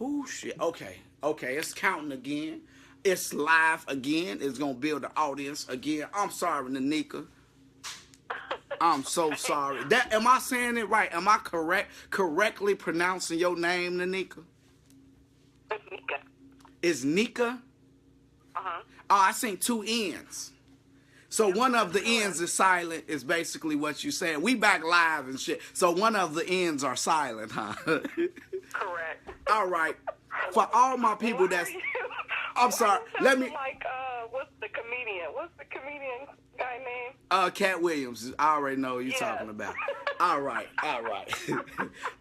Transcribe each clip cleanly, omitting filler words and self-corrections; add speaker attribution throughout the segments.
Speaker 1: Oh shit. Okay. Okay. It's counting again. It's live again. It's gonna build the audience again. I'm sorry, Nanika. I'm so sorry. That am I saying it right? Am I correctly pronouncing your name, Nanika?
Speaker 2: Nika.
Speaker 1: Is Nika?
Speaker 2: Uh-huh.
Speaker 1: Oh, I seen two N's. So one of the ends is silent is basically what you said. We back live and shit. So one of the ends are silent, huh?
Speaker 2: Correct.
Speaker 1: All right. For all my people that's I'm sorry. Let me
Speaker 2: like what's the comedian? What's the comedian guy name?
Speaker 1: Cat Williams. I already know what you're talking about. All right. I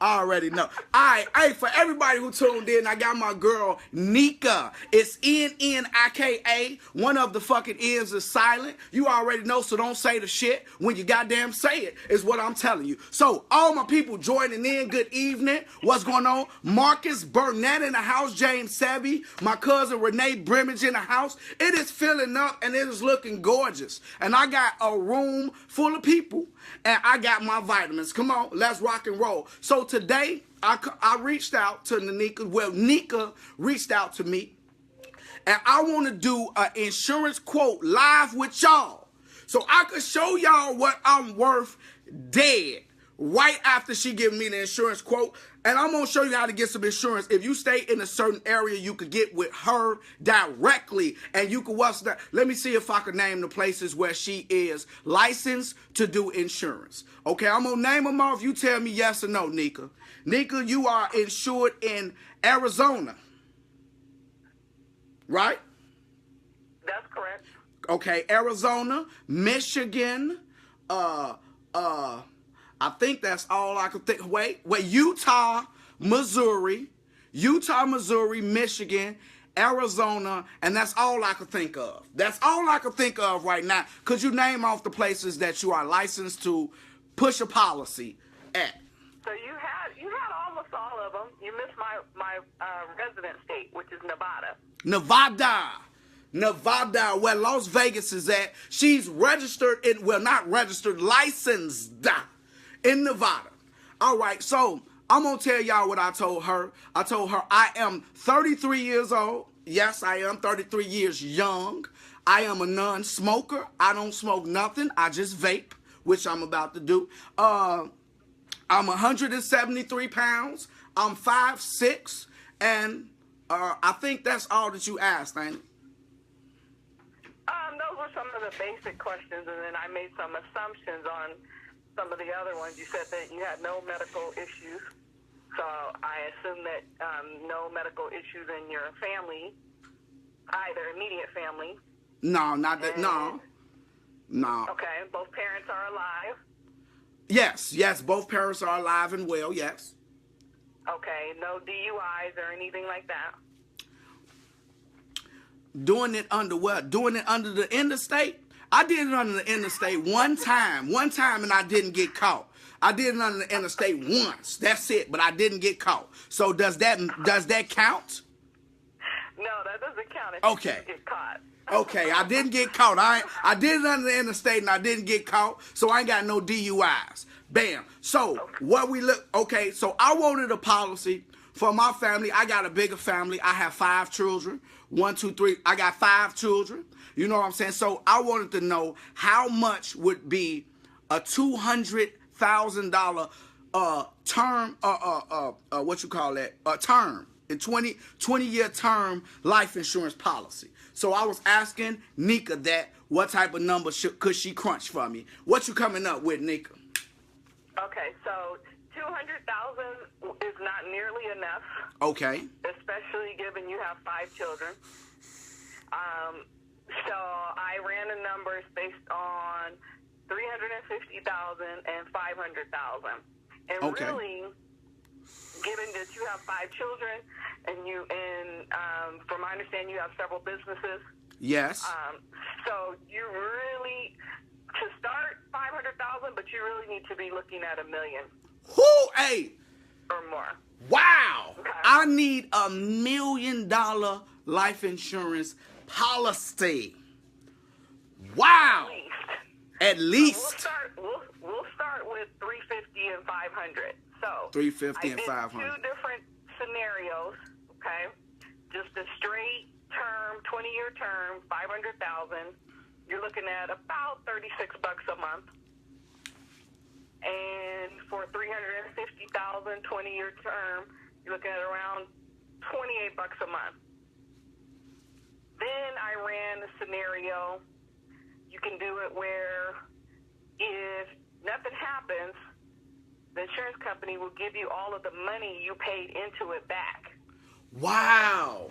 Speaker 1: already know. All right. Hey, for everybody who tuned in, I got my girl Nika. It's N-N-I-K-A. One of the fucking N's is silent. You already know, so don't say the shit. When you goddamn say it, is what I'm telling you. So, all my people joining in, good evening. What's going on? Marcus Burnett in the house. James Savvy. My cousin Renee Brimage in the house. It is filling up and it is looking gorgeous. And I got a room full of people and I got my vitamins. Come on, let's rock and roll. So today I reached out to Nika. Well, Nika reached out to me and I want to do an insurance quote live with y'all so I could show y'all what I'm worth dead right after she gave me the insurance quote. And I'm going to show you how to get some insurance. If you stay in a certain area, you could get with her directly. And you could, what's that? Let me see if I can name the places where she is licensed to do insurance. Okay, I'm going to name them off. You tell me yes or no, Nika. Nika, you are insured in Arizona. Right?
Speaker 2: That's correct.
Speaker 1: Okay, Arizona, Michigan, I think that's all I could think. Wait, Utah, Missouri, Michigan, Arizona, and that's all I could think of. That's all I could think of right now. Could you name off the places that you are licensed to push a policy at?
Speaker 2: So you had almost all of them. You missed my resident state, which is Nevada.
Speaker 1: Nevada, where Las Vegas is at. She's registered in, well, not registered, licensed in Nevada. All right, so I'm going to tell y'all what I told her. I told her I am 33 years old. Yes, I am 33 years young. I am a non-smoker. I don't smoke nothing. I just vape, which I'm about to do. I'm 173 pounds. I'm 5'6", and I think that's all that you asked, ain't it?
Speaker 2: Those were some of the basic questions, and then I made some assumptions on some of the other ones. You said that you had no medical issues, so I assume that no medical issues in your family, either immediate family.
Speaker 1: No, not that. No.
Speaker 2: Okay, both parents are alive.
Speaker 1: Yes, both parents are alive and well. Yes.
Speaker 2: Okay, no DUIs or anything like that.
Speaker 1: Doing it under what? Doing it under the interstate? I did it under the interstate one time, and I didn't get caught. I did it under the interstate once. That's it, but I didn't get caught. So does that count?
Speaker 2: No, that doesn't count if
Speaker 1: okay.
Speaker 2: You get caught.
Speaker 1: Okay, I didn't get caught. I did it under the interstate and I didn't get caught, so I ain't got no DUIs. Bam. So what we look. Okay, so I wanted a policy for my family. I got a bigger family. I have 5 children. 1, 2, 3. I got 5 children. You know what I'm saying? So I wanted to know how much would be a $200,000 term. What you call that? A term. A 20-year term life insurance policy. So I was asking Nika that what type of number could she crunch for me? What you coming up with, Nika?
Speaker 2: Okay, so $200,000 is not nearly enough.
Speaker 1: Okay.
Speaker 2: Especially given you have 5 children. So I ran the numbers based on $350,000 and $500,000. And
Speaker 1: okay.
Speaker 2: Really, given that you have 5 children and from my understanding, you have several businesses.
Speaker 1: Yes.
Speaker 2: So you really, to start $500,000, but you really need to be looking at $1 million.
Speaker 1: Hey.
Speaker 2: Or more.
Speaker 1: Wow.
Speaker 2: Okay.
Speaker 1: I need $1 million life insurance policy. Wow. At least.
Speaker 2: So we'll start with $350 and $500. So
Speaker 1: $350 and $500.
Speaker 2: I did 2 different scenarios okay? Just a straight term, 20-year term, $500,000. You're looking at about $36 a month. And for $350,000, 20-year term, you're looking at around $28 a month. Then I ran the scenario. You can do it where if nothing happens, the insurance company will give you all of the money you paid into it back.
Speaker 1: Wow.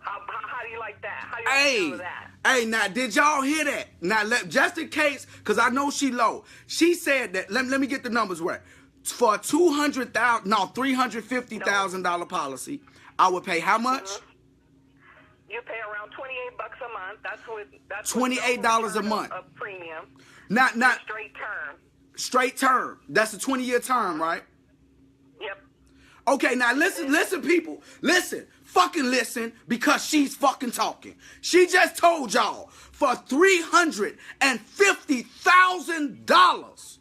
Speaker 2: How do you like that? How do you feel with that?
Speaker 1: Hey, now, did y'all hear that? Now, just in case, because I know she low. She said that, let me get the numbers right. For a $350,000 policy, I would pay how much?
Speaker 2: Mm-hmm. You pay around $28 a month. That's
Speaker 1: $28 a month.
Speaker 2: Of premium.
Speaker 1: Not
Speaker 2: straight term.
Speaker 1: Straight term. That's a 20-year term, right?
Speaker 2: Yep.
Speaker 1: Okay, now listen, people. Listen. Fucking listen, because she's fucking talking. She just told y'all for $350,000.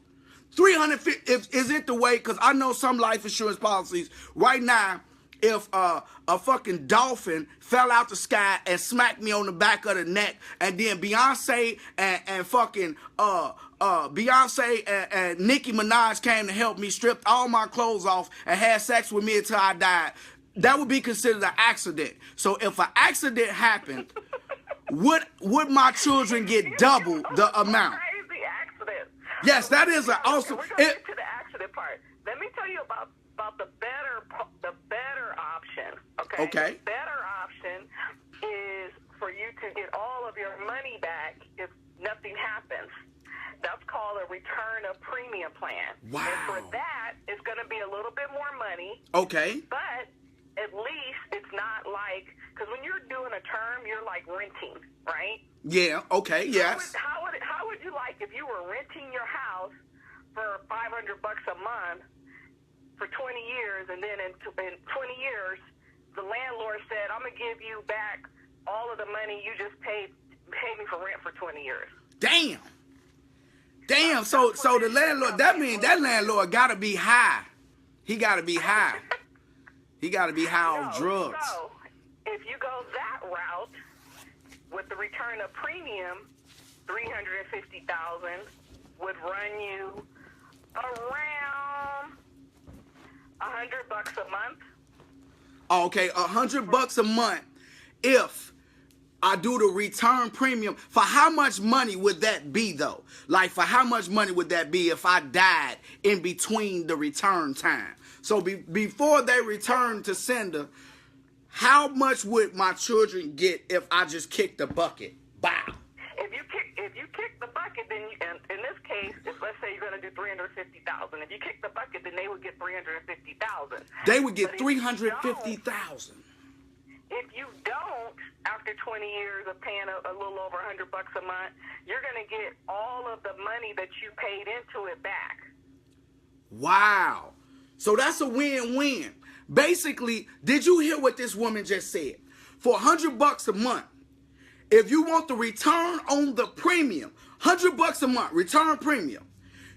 Speaker 1: Is it the way? Because I know some life insurance policies right now. If a fucking dolphin fell out the sky and smacked me on the back of the neck, and then Beyonce and fucking Beyonce and Nicki Minaj came to help me, stripped all my clothes off, and had sex with me until I died, that would be considered an accident. So if an accident happened, would my children get double the amount?
Speaker 2: Crazy accident.
Speaker 1: Yes, that is an awesome.
Speaker 2: We're going to get to the accident part. Let me tell you about the better option. Okay.
Speaker 1: Okay.
Speaker 2: The better option is for you to get all of your money back if nothing happens. That's called a return of premium plan.
Speaker 1: Wow.
Speaker 2: And for that, it's going to be a little bit more money.
Speaker 1: Okay.
Speaker 2: But at least it's not like, because when you're doing a term, you're like renting, right?
Speaker 1: Yeah. Okay. Yes.
Speaker 2: How would you like if you were renting your house for $500 a month for 20 years, and then in 20 years, the landlord said, "I'm gonna give you back all of the money you just paid me for rent for 20 years."
Speaker 1: Damn. So the landlord. That means that landlord gotta be high. He gotta be high. He gotta be high on drugs.
Speaker 2: So if you go that route with the return of premium, $350,000 would run you around $100 a month.
Speaker 1: Okay, $100 a month. If I do the return premium, for how much money would that be though? Like, for how much money would that be if I died in between the return time? So before they return to sender, how much would my children get if I just kick the bucket? Bow.
Speaker 2: If you kick the bucket, then in this case, let's say you're going to do $350,000. If you kick the bucket, then they would get $350,000.
Speaker 1: They would get $350,000.
Speaker 2: If you don't, after 20 years of paying a little over $100 a month, you're going to get all of the money that you paid into it back.
Speaker 1: Wow. So that's a win-win. Basically, did you hear what this woman just said? For $100 a month, if you want the return on the premium, $100 a month, return premium,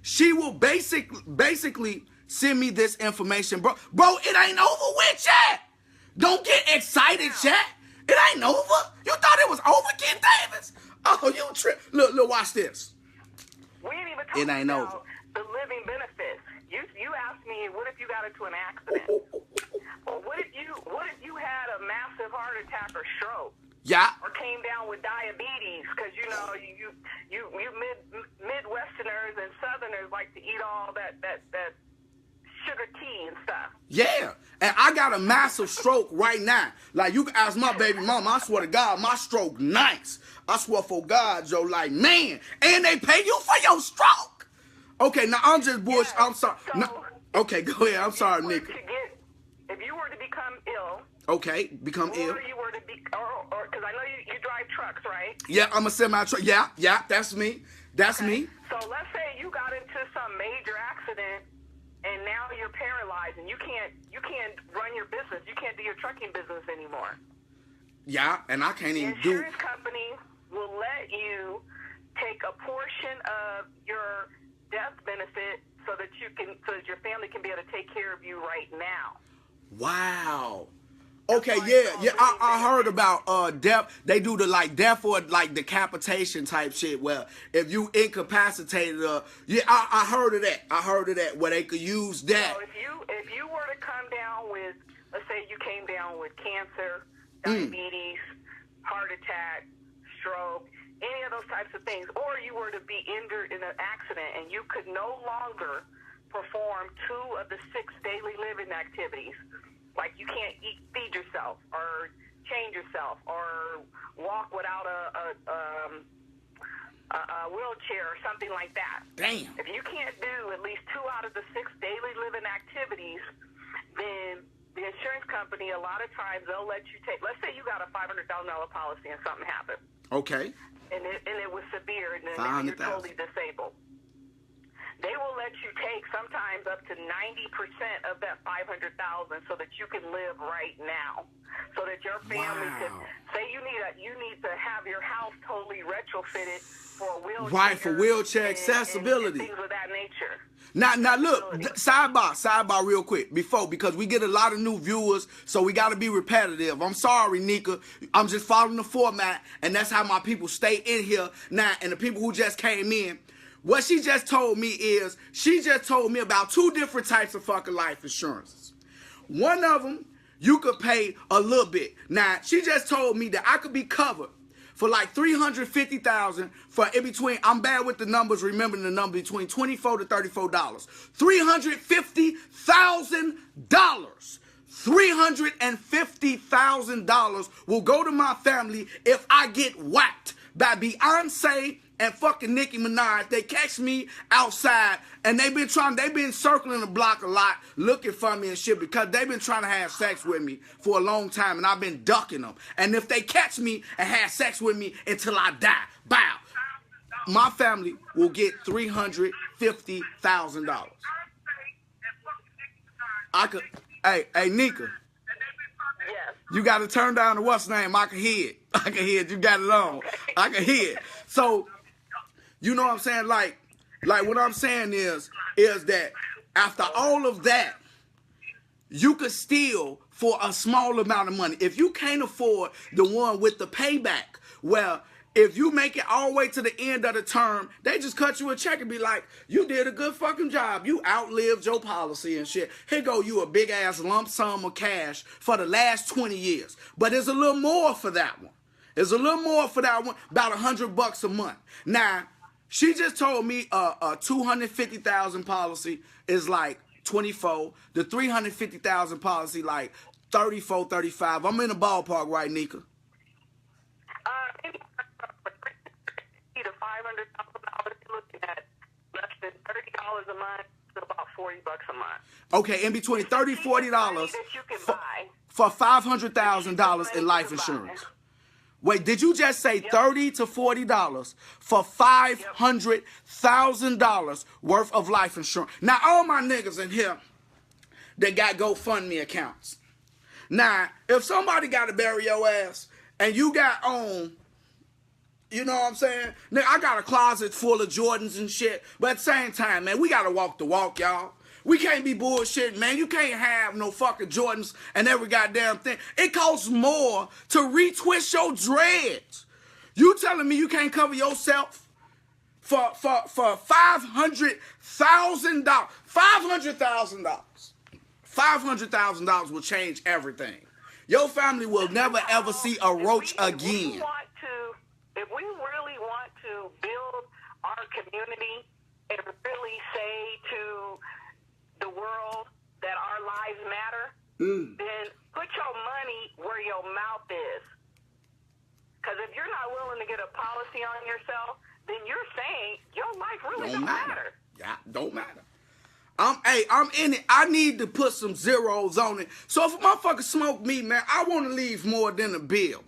Speaker 1: she will basically send me this information. Bro, it ain't over with yet. Don't get excited, chat. It ain't over. You thought it was over, Ken Davis? Oh, you trip. Look, watch this.
Speaker 2: We ain't even talking
Speaker 1: ain't
Speaker 2: about
Speaker 1: over.
Speaker 2: the living benefits. You asked me, what if you got into an accident? Or what if you had a massive heart attack or stroke?
Speaker 1: Yeah.
Speaker 2: Or came down with diabetes, because you Midwesterners and Southerners like to eat all that sugar tea and stuff.
Speaker 1: Yeah. And I got a massive stroke right now. Like, you can ask my baby mama, I swear to God, my stroke nice. I swear for God, Joe, like, man, and they pay you for your stroke. Okay, now I'm just bullshit.
Speaker 2: Yeah,
Speaker 1: I'm sorry.
Speaker 2: so
Speaker 1: No, okay, go ahead. I'm sorry, Nick.
Speaker 2: If you were to become ill.
Speaker 1: Okay, become ill.
Speaker 2: Or you were to be, or because I know you drive trucks, right?
Speaker 1: Yeah, I'm a semi-truck. Yeah, that's me. That's me.
Speaker 2: So let's say you got into some major accident, and now you're paralyzed, and you can't run your business. You can't do your trucking business anymore.
Speaker 1: Yeah, and I can't even do.
Speaker 2: The insurance company will let you take a portion of your death benefit so that your family can be able to take care of you right now.
Speaker 1: Wow. Okay, yeah. I heard about death. They do the like death or like decapitation type shit. Well, if you incapacitated, I heard of that. I heard of that where they could use that.
Speaker 2: So if you were to come down with, let's say you came down with cancer, diabetes, heart attack, stroke, any of those types of things, or you were to be injured in an accident and you could no longer perform 2 of the 6 daily living activities. Like you can't feed yourself or change yourself or walk without a wheelchair or something like that.
Speaker 1: Damn.
Speaker 2: If you can't do at least 2 out of the 6 daily living activities, then the insurance company, a lot of times they'll let you take, let's say you got a $500,000 policy and something happened.
Speaker 1: Okay.
Speaker 2: And it was severe and then you're totally disabled. They will let you take sometimes up to 90% of that $500,000 so that you can live right now, so that your family can say you need to have your house totally retrofitted for a wheelchair.
Speaker 1: Right, for wheelchair accessibility.
Speaker 2: And things of that nature.
Speaker 1: Now look, sidebar real quick because we get a lot of new viewers, so we got to be repetitive. I'm sorry, Nika. I'm just following the format, and that's how my people stay in here now. And the people who just came in, what she just told me is she just told me about 2 different types of fucking life insurances. One of them, you could pay a little bit. Now, she just told me that I could be covered for like $350,000 for in between. I'm bad with the numbers, remembering the number between $24 to $34. $350,000. $350,000 will go to my family if I get whacked by Beyonce and fucking Nicki Minaj. They catch me outside and they've been circling the block a lot looking for me and shit because they've been trying to have sex with me for a long time and I've been ducking them. And if they catch me and have sex with me until I die, bow, my family will get $350,000. I could, hey, Nika.
Speaker 2: Yes.
Speaker 1: You got to turn down the what's name. I can hear it. I can hear it. You got it on. I can hear it. So, you know what I'm saying? Like what I'm saying is that after all of that, you could steal for a small amount of money. If you can't afford the one with the payback, well, if you make it all the way to the end of the term, they just cut you a check and be like, you did a good fucking job. You outlived your policy and shit. Here go you a big ass lump sum of cash for the last 20 years. But there's a little more for that one. There's a little more for that one, about $100 a month. Now, she just told me a $250,000 policy is like 24. The $350,000 policy like 34, 35. I'm in the ballpark, right, Nika?
Speaker 2: Maybe to $500,000, you're looking at less than $30 a month to about $40 a month.
Speaker 1: Okay, in between $30, $40 for $500,000 in life insurance. Wait, did you just say $30 to $40 for $500,000 worth of life insurance? Now, all my niggas in here, they got GoFundMe accounts. Now, if somebody got to bury your ass and you got on, you know what I'm saying? Nigga, I got a closet full of Jordans and shit, but at the same time, man, we got to walk the walk, y'all. We can't be bullshitting, man. You can't have no fucking Jordans and every goddamn thing. It costs more to retwist your dreads. You telling me you can't cover yourself for $500,000? $500,000. $500,000 will change everything. Your family will never ever see a roach again.
Speaker 2: If we really want to build our community and really say to the world that our lives matter, then put your money where your mouth is. Because if you're not willing to get a policy on yourself, then you're saying your life really don't matter.
Speaker 1: Yeah, don't matter. I'm in it. I need to put some zeros on it. So if a motherfucker smoke me, man, I want to leave more than a bill.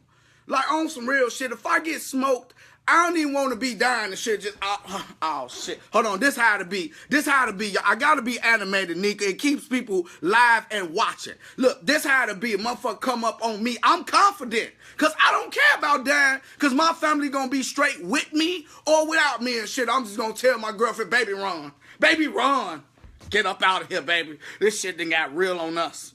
Speaker 1: Like on some real shit. If I get smoked, I don't even want to be dying and shit. Just oh shit. Hold on. This how to be. I gotta be animated, Nika. It keeps people live and watching. Look, this how to be. A motherfucker come up on me. I'm confident. Cause I don't care about dying. Cause my family gonna be straight with me or without me and shit. I'm just gonna tell my girlfriend, baby, run. Baby, run. Get up out of here, baby. This shit done got real on us.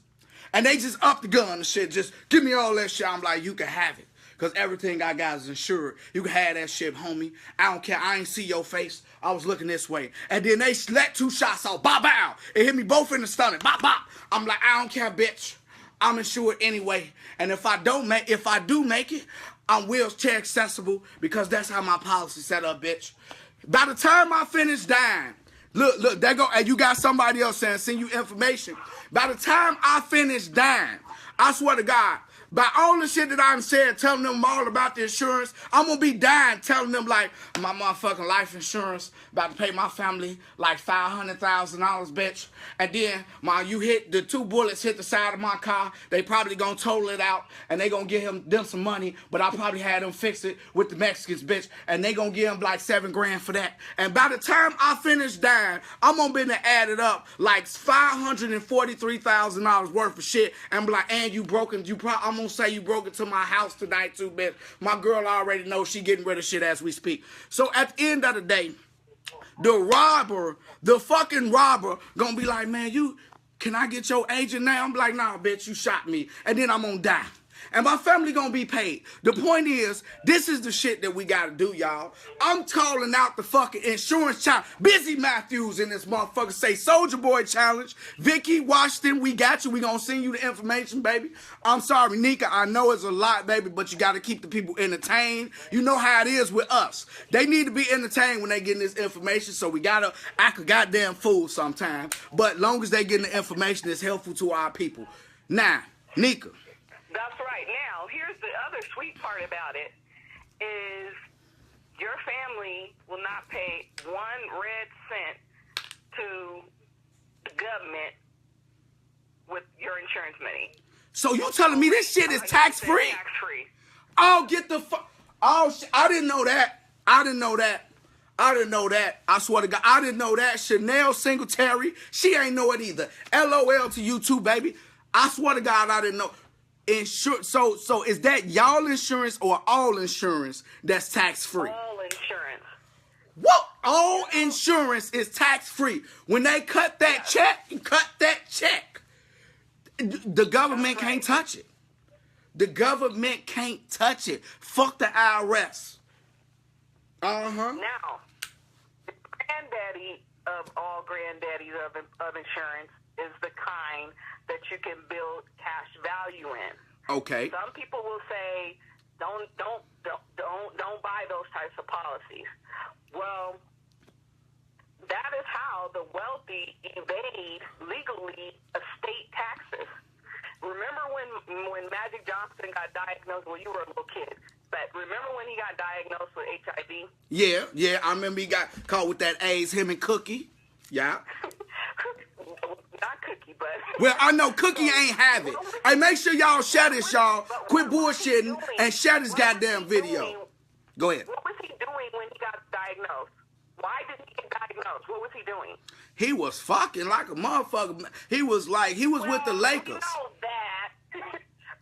Speaker 1: And they just up the gun and shit. Just give me all that shit. I'm like, you can have it. Because everything I got is insured. You can have that shit, homie. I don't care. I ain't see your face. I was looking this way. And then they let 2 shots off. Bow, bow. It hit me both in the stomach. Bop, bop. I'm like, I don't care, bitch. I'm insured anyway. And if I do make it, I'm wheelchair accessible because that's how my policy set up, bitch. By the time I finish dying, look, there go, and you got somebody else saying, send you information. By the time I finish dying, I swear to God, by all the shit that I'm saying, telling them all about the insurance, I'm going to be dying telling them, like, my motherfucking life insurance about to pay my family like $500,000, bitch. And then, the 2 bullets hit the side of my car. They probably going to total it out, and they going to give them some money, but I probably had them fix it with the Mexicans, bitch, and they going to give them like $7 grand for that. And by the time I finish dying, I'm going to be able to add it up like $543,000 worth of shit, and be like, and you broken, I'm gonna say you broke into my house tonight too, bitch. My girl already knows she getting rid of shit as we speak. So at the end of the day, the fucking robber, gonna be like, man, can I get your agent now? I'm like, nah, bitch, you shot me. And then I'm gonna die. And my family gonna be paid. The point is, this is the shit that we gotta do, y'all. I'm calling out the fucking insurance challenge. Busy Matthews in this motherfucker say Soldier Boy challenge. Vicky, Washington, we got you. We gonna send you the information, baby. I'm sorry, Nika, I know it's a lot, baby, but you gotta keep the people entertained. You know how it is with us. They need to be entertained when they getting this information, so we gotta act a goddamn fool sometimes. But long as they getting the information that's helpful to our people. Now, Nika.
Speaker 2: That's right. Now, here's the other sweet part about it is your family will not pay 1 red cent to the government with your insurance money.
Speaker 1: So you telling me this shit is tax-free?
Speaker 2: Tax-free.
Speaker 1: Oh, get the fuck. Oh, I didn't know that. I didn't know that. I swear to God, I didn't know that. Chanel Singletary, she ain't know it either. LOL to you too, baby. I swear to God, I didn't know. So is that y'all insurance or all insurance that's tax-free?
Speaker 2: All insurance.
Speaker 1: What? All insurance is tax-free. When they cut that check. The government can't touch it. The government can't touch it. Fuck the IRS. Uh-huh.
Speaker 2: Now, the granddaddy of all granddaddies of insurance is the kind that you can build cash value in.
Speaker 1: Okay.
Speaker 2: Some people will say, don't buy those types of policies. Well, that is how the wealthy evade legally estate taxes. Remember when Magic Johnson got diagnosed? Well, you were a little kid, but remember when he got diagnosed with HIV?
Speaker 1: Yeah, I remember he got caught with that AIDS. Him and Cookie. Yeah.
Speaker 2: Not Cookie, but...
Speaker 1: Well, I know Cookie ain't have it. Hey, make sure y'all share this, y'all. Quit bullshitting and share this goddamn video. Go ahead.
Speaker 2: What was he doing when he got diagnosed? Why did he get diagnosed? What was he doing?
Speaker 1: He was fucking like a motherfucker. He was with the Lakers.
Speaker 2: You know that.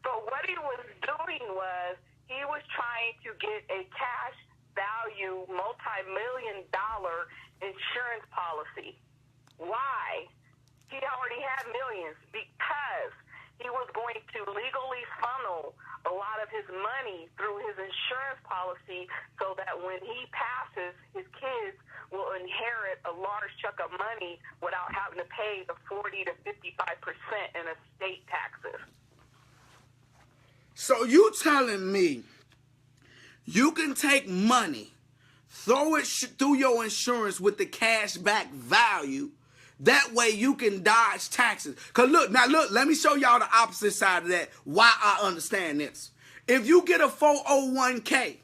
Speaker 2: But what he was doing was he was trying to get a cash value, multi-million-dollar insurance policy. Why? He already had millions because he was going to legally funnel a lot of his money through his insurance policy so that when he passes, his kids will inherit a large chunk of money without having to pay the 40 to 55% in estate taxes.
Speaker 1: So you telling me you can take money, throw it through your insurance with the cash back value. That way you can dodge taxes. Because look, let me show y'all the opposite side of that, why I understand this. If you get a 401k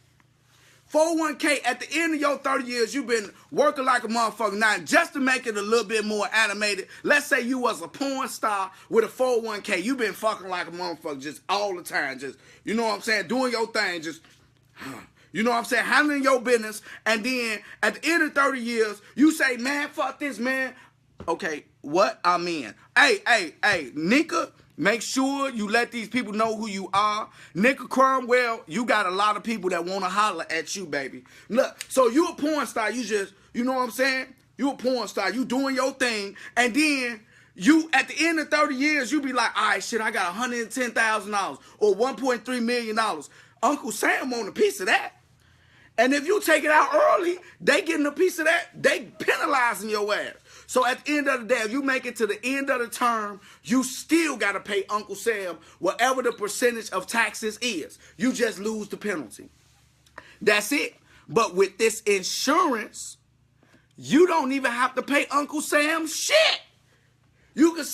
Speaker 1: at the end of your 30 years, you've been working like a motherfucker. Now, just to make it a little bit more animated, let's say you was a porn star with a 401k. You've been fucking like a motherfucker just all the time. Just, you know what I'm saying, doing your thing, just... You know what I'm saying? Handling your business. And then at the end of 30 years, you say, man, fuck this, man. Okay, what? I'm in. Hey, Nika, make sure you let these people know who you are. Nika Cromwell, you got a lot of people that want to holler at you, baby. Look, so you a porn star. You just, you know what I'm saying? You a porn star. You doing your thing. And then You, at the end of 30 years, you be like, all right, shit, I got $110,000 or $1.3 million. Uncle Sam want a piece of that. And if you take it out early, they getting a piece of that. They penalizing your ass. So at the end of the day, if you make it to the end of the term, you still got to pay Uncle Sam whatever the percentage of taxes is. You just lose the penalty. That's it. But with this insurance, you don't even have to pay Uncle Sam shit. You can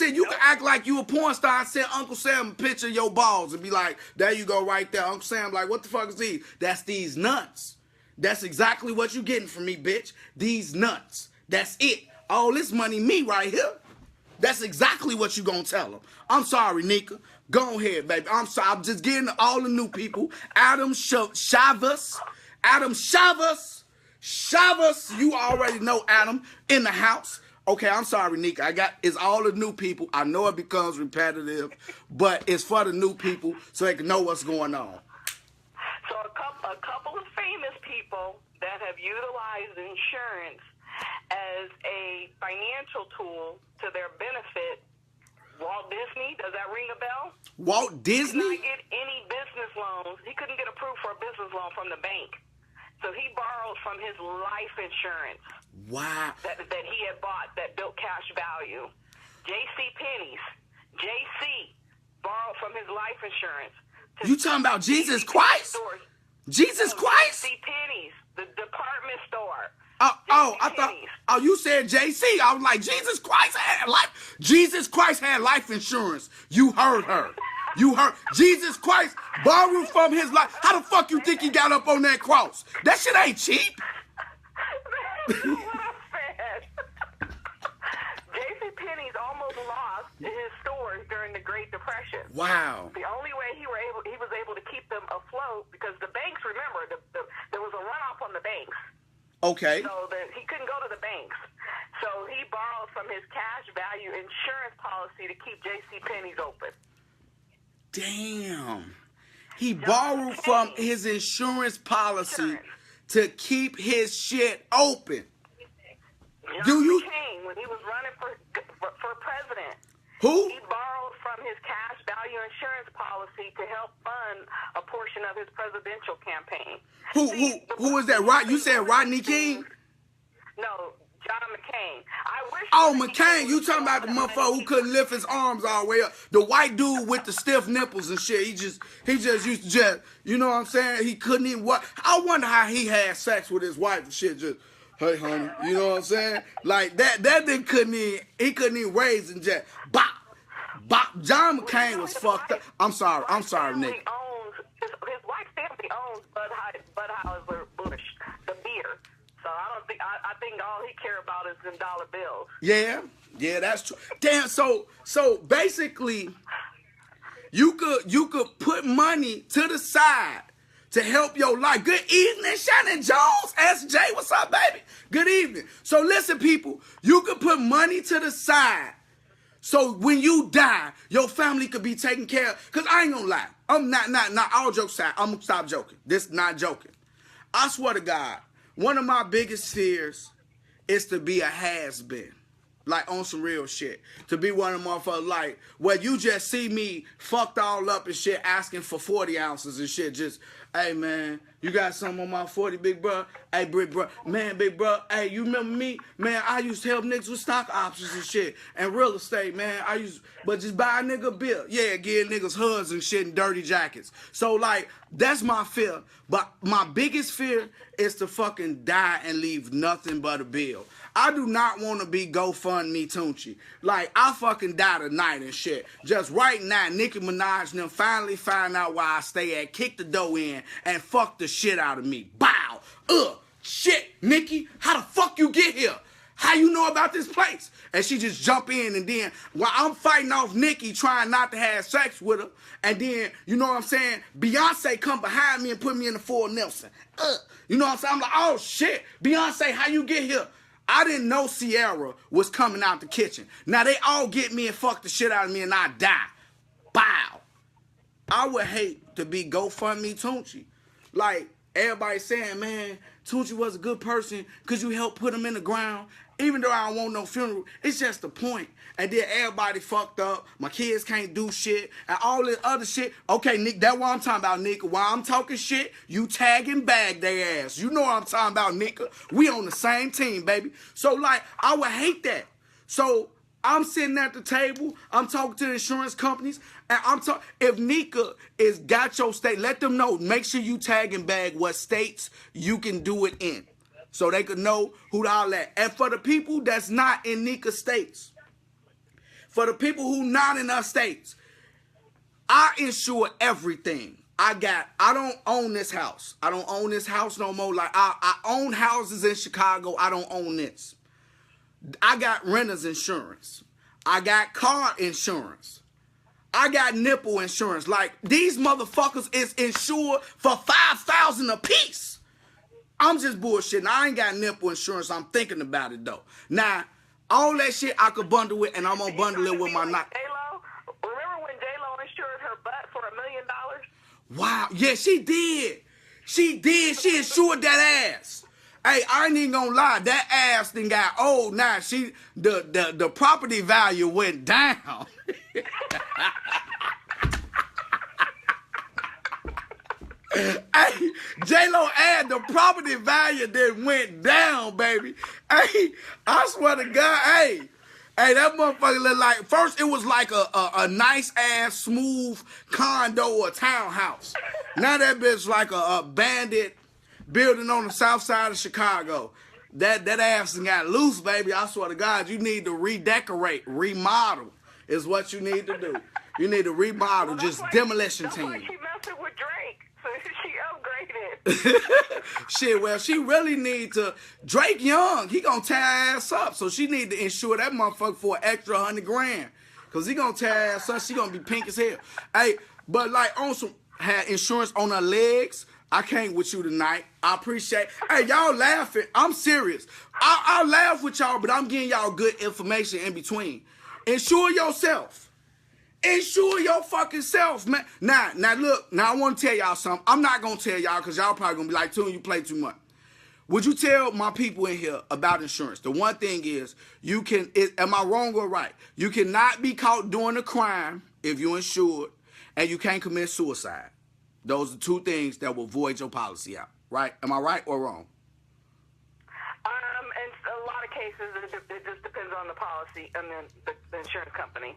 Speaker 1: act like you a porn star and send Uncle Sam a picture of your balls and be like, there you go right there. Uncle Sam like, what the fuck is these? That's these nuts. That's exactly what you getting from me, bitch. These nuts. That's it. All this money me right here. That's exactly what you gonna tell them. I'm sorry, Nika. Go ahead, baby. I'm sorry. I'm just getting to all the new people. Adam Chavez. You already know Adam in the house. Okay, I'm sorry, Nika. It's all the new people. I know it becomes repetitive, but it's for the new people so they can know what's going on.
Speaker 2: So a couple of famous people that have utilized insurance as a financial tool to their benefit. Walt Disney, does that ring a bell?
Speaker 1: Walt Disney?
Speaker 2: He couldn't get any business loans. He couldn't get approved for a business loan from the bank. So he borrowed from his life insurance.
Speaker 1: Wow.
Speaker 2: That he had bought that built cash value. J.C. Penney's. J.C. borrowed from his life insurance.
Speaker 1: You talking about Jesus Christ?
Speaker 2: Stores.
Speaker 1: Jesus Christ?
Speaker 2: J.C. Penney's, the department store.
Speaker 1: I thought, you said JC. I was like, Jesus Christ had life insurance. You heard her. Jesus Christ borrowed from his life. How the fuck you think he got up on that cross? That shit ain't cheap.
Speaker 2: That's what I said. J.C. Penney's almost lost his stores during the Great Depression.
Speaker 1: Wow.
Speaker 2: The only way he was able to keep them afloat, because the banks, remember, there was a runoff on the banks.
Speaker 1: Okay.
Speaker 2: So he couldn't go to the banks. So he borrowed from his cash value insurance policy to keep J.C. Penney's open.
Speaker 1: He borrowed from his insurance policy to keep his shit open.
Speaker 2: John McCain, when he was running for president.
Speaker 1: Who?
Speaker 2: He borrowed from his cash value insurance policy to help fund a portion of his presidential campaign.
Speaker 1: Who is that? You said Rodney King?
Speaker 2: No, John McCain.
Speaker 1: McCain. You talking about the motherfucker who couldn't lift his arms all the way up? The white dude with the stiff nipples and shit. He just used to you know what I'm saying? He couldn't even walk. I wonder how he had sex with his wife and shit. Just, hey, honey. You know what I'm saying? Like that nigga couldn't even raise and just bop. John McCain was fucked up. I'm sorry, Nick.
Speaker 2: His wife's family owns Budweiser-Busch, the beer. So I think all he care about is them dollar bills. Yeah,
Speaker 1: that's true. Damn. So basically, you could put money to the side to help your life. Good evening, Shannon Jones. SJ, what's up, baby? Good evening. So listen, people, you could put money to the side so when you die, your family could be taken care of. Because I ain't gonna lie. I'm not all jokes aside. I'm gonna stop joking. This not joking. I swear to God, one of my biggest fears is to be a has-been. Like on some real shit. To be one of them motherfuckers like, where you just see me fucked all up and shit, asking for 40 ounces and shit. Just, hey man, you got something on my 40, big bro? Hey, big bro, man, big bro, hey, you remember me? Man, I used to help niggas with stock options and shit. And real estate, man. But just buy a nigga a bill. Yeah, give niggas hoods and shit and dirty jackets. So like, that's my fear. But my biggest fear is to fucking die and leave nothing but a bill. I do not want to be GoFundMe Tunchi. Like, I fucking die tonight and shit. Just right now, Nicki Minaj and them finally find out where I stay at, kick the door in, and fuck the shit out of me. Bow. Shit, Nicki, how the fuck you get here? How you know about this place? And she just jump in, and then while I'm fighting off Nicki, trying not to have sex with her, and then, you know what I'm saying, Beyonce come behind me and put me in the full Nelson. You know what I'm saying? I'm like, oh shit, Beyonce, how you get here? I didn't know Sierra was coming out the kitchen. Now they all get me and fuck the shit out of me and I die. Bow. I would hate to be GoFundMe Tunchi. Like, everybody saying, man, Tunchi was a good person because you helped put him in the ground. Even though I don't want no funeral, it's just the point. And then everybody fucked up. My kids can't do shit. And all this other shit. Okay, Nick, that's what I'm talking about, Nika. While I'm talking shit, you tag and bag their ass. You know what I'm talking about, Nika. We on the same team, baby. So, like, I would hate that. So, I'm sitting at the table. I'm talking to the insurance companies. And I'm talking, if Nika is got your state, let them know. Make sure you tag and bag what states you can do it in. So they could know who to all at. And for the people that's not in Nika states, for the people who not in our states, I insure everything. I don't own this house. I don't own this house no more. Like I own houses in Chicago. I don't own this. I got renter's insurance. I got car insurance. I got nipple insurance. Like these motherfuckers is insured for $5,000 a piece. I'm just bullshitting. I ain't got nipple insurance. I'm thinking about it, though. Now, all that shit I could bundle with, and I'm going to bundle it with my night.
Speaker 2: J-Lo? Remember when J-Lo insured her butt for $1 million?
Speaker 1: Wow. Yeah, she did. She did. She insured that ass. Hey, I ain't even gonna lie. That ass thing got old now. The property value went down. Hey, J-Lo add the property value that went down, baby. Hey, I swear to God, hey, that motherfucker look like, first it was like a nice ass smooth condo or townhouse. Now that bitch like a bandit building on the south side of Chicago. That ass got loose, baby. I swear to God, you need to redecorate, remodel is what you need to do. You need to remodel, just demolition team.
Speaker 2: That's why she messing with Drake. So she upgraded.
Speaker 1: Shit, well, she really need to. Drake young, he gonna tear her ass up. So she need to insure that motherfucker for an extra $100,000. Cause he gonna tear her ass up. She gonna be pink as hell. Hey, but like on some had insurance on her legs. I came with you tonight. I appreciate. Hey, y'all laughing. I'm serious. I laugh with y'all, but I'm getting y'all good information in between. Insure yourself. Insure your fucking self, man. Now look, now I want to tell y'all something. I'm not going to tell y'all because y'all probably going to be like, Tune, you play too much. Would you tell my people in here about insurance? The one thing is, am I wrong or right? You cannot be caught doing a crime if you're insured, and you can't commit suicide. Those are two things that will void your policy out, right? Am I right or wrong?
Speaker 2: In a lot of cases, it just depends on the policy and then the insurance company.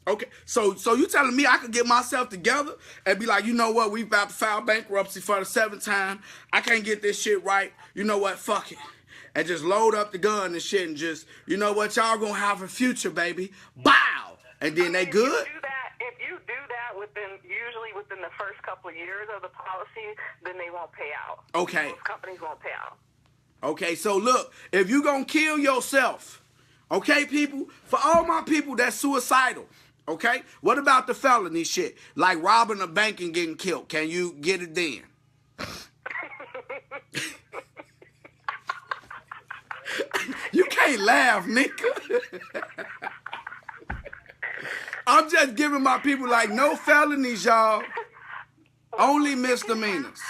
Speaker 1: Okay, so you telling me I could get myself together and be like, you know what, we about to file bankruptcy for the 7th time. I can't get this shit right. You know what, fuck it. And just load up the gun and shit and just, you know what, y'all gonna have a future, baby. Bow! And then they good?
Speaker 2: If you do that usually within the first couple of years of the policy, then they won't pay out.
Speaker 1: Okay.
Speaker 2: Most companies won't pay out.
Speaker 1: Okay, so look, if you gonna kill yourself, okay, people, for all my people that's suicidal, okay, what about the felony shit? Like robbing a bank and getting killed. Can you get it then? You can't laugh, nigga. I'm just giving my people like no felonies, y'all. Only misdemeanors.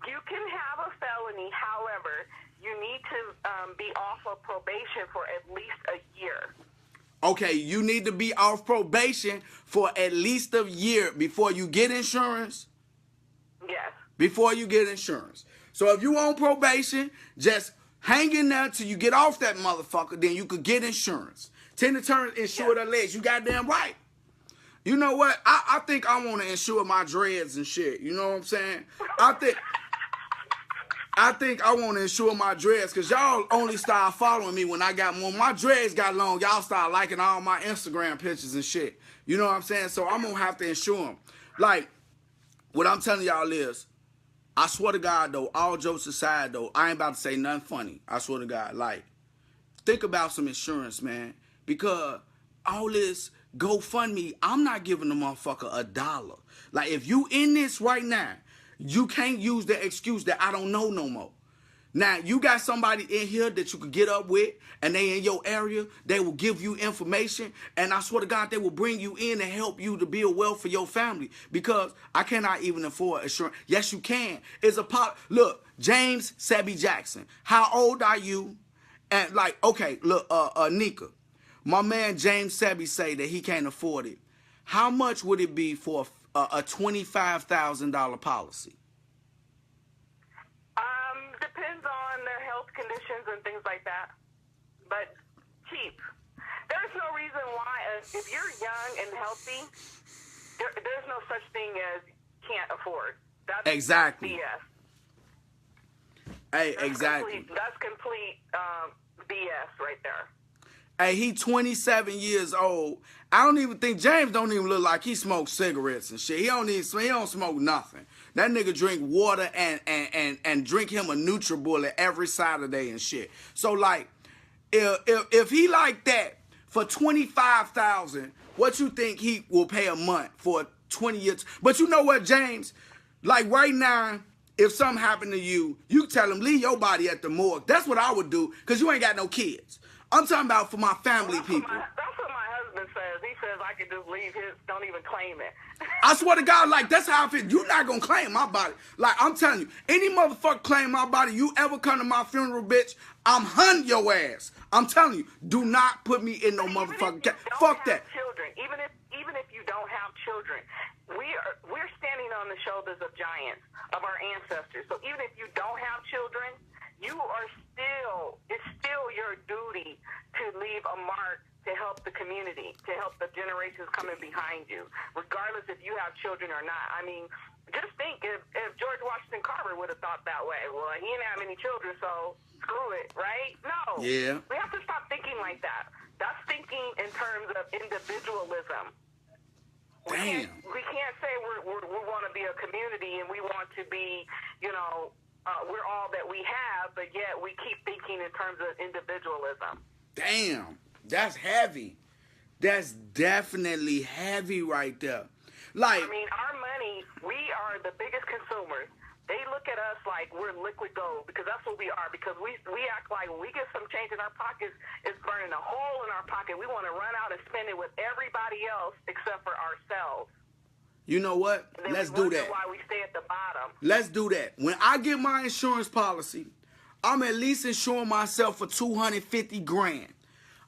Speaker 2: You can have a felony, however, you need to be off of probation for at least a year.
Speaker 1: Okay, you need to be off probation for at least a year before you get insurance?
Speaker 2: Yes.
Speaker 1: Before you get insurance. So if you on probation, just hang in there till you get off that motherfucker, then you could get insurance. Tina Turner insured her legs. You goddamn right. You know what? I think I want to insure my dreads and shit. You know what I'm saying? I think I want to insure my dreads because y'all only start following me when I got more. My dreads got long. Y'all start liking all my Instagram pictures and shit. You know what I'm saying? So I'm going to have to insure them. Like, what I'm telling y'all is, I swear to God, though, all jokes aside, though, I ain't about to say nothing funny. I swear to God. Like, think about some insurance, man. Because all this GoFundMe, I'm not giving the motherfucker $1. Like, if you in this right now, you can't use the excuse that I don't know no more. Now, you got somebody in here that you could get up with, and they in your area. They will give you information, and I swear to God, they will bring you in and help you to build wealth for your family, because I cannot even afford insurance. Yes, you can. It's a pop. Look, James Sebby Jackson, how old are you? And like, okay, look, Nika, my man James Sebby say that he can't afford it. How much would it be for a $25,000 policy?
Speaker 2: Depends on their health conditions and things like that. But cheap. There's no reason why, if you're young and healthy, there's no such thing as can't afford. That's
Speaker 1: exactly.
Speaker 2: BS.
Speaker 1: Hey, exactly.
Speaker 2: That's complete BS right there.
Speaker 1: Hey, he 27 years old. I don't even think James don't even look like he smokes cigarettes and shit. He don't smoke nothing. That nigga drink water and drink him a NutriBullet every Saturday and shit. So like, if he like that for $25,000, what you think he will pay a month for 20 years? But you know what, James? Like right now, if something happened to you, you tell him leave your body at the morgue. That's what I would do, because you ain't got no kids. I'm talking about for my family people.
Speaker 2: That's what my husband says. He says I can just leave his, don't even claim it.
Speaker 1: I swear to God, like, that's how I feel. You're not going to claim my body. Like, I'm telling you, any motherfucker claim my body, you ever come to my funeral, bitch, I'm hunting your ass. I'm telling you, do not put me in no motherfucking cat. Fuck that.
Speaker 2: Children, even if you don't have children, we're standing on the shoulders of giants, of our ancestors. So even if you don't have children, it's still your duty to leave a mark to help the community, to help the generations coming behind you, regardless if you have children or not. I mean, just think if George Washington Carver would have thought that way. Well, he didn't have any children, so screw it, right? No.
Speaker 1: Yeah.
Speaker 2: We have to stop thinking like that. That's thinking in terms of individualism.
Speaker 1: Damn.
Speaker 2: We can't say we want to be a community and we want to be, we're all that we have, but yet we keep thinking in terms of individualism.
Speaker 1: Damn, that's heavy. That's definitely heavy right there. Like,
Speaker 2: I mean, our money, we are the biggest consumers. They look at us like we're liquid gold, because that's what we are, because we act like when we get some change in our pockets, it's burning a hole in our pocket. We want to run out and spend it with everybody else except for ourselves.
Speaker 1: You know what? Let's do that.
Speaker 2: Why we stay at the bottom.
Speaker 1: Let's do that. When I get my insurance policy, I'm at least insuring myself for $250,000.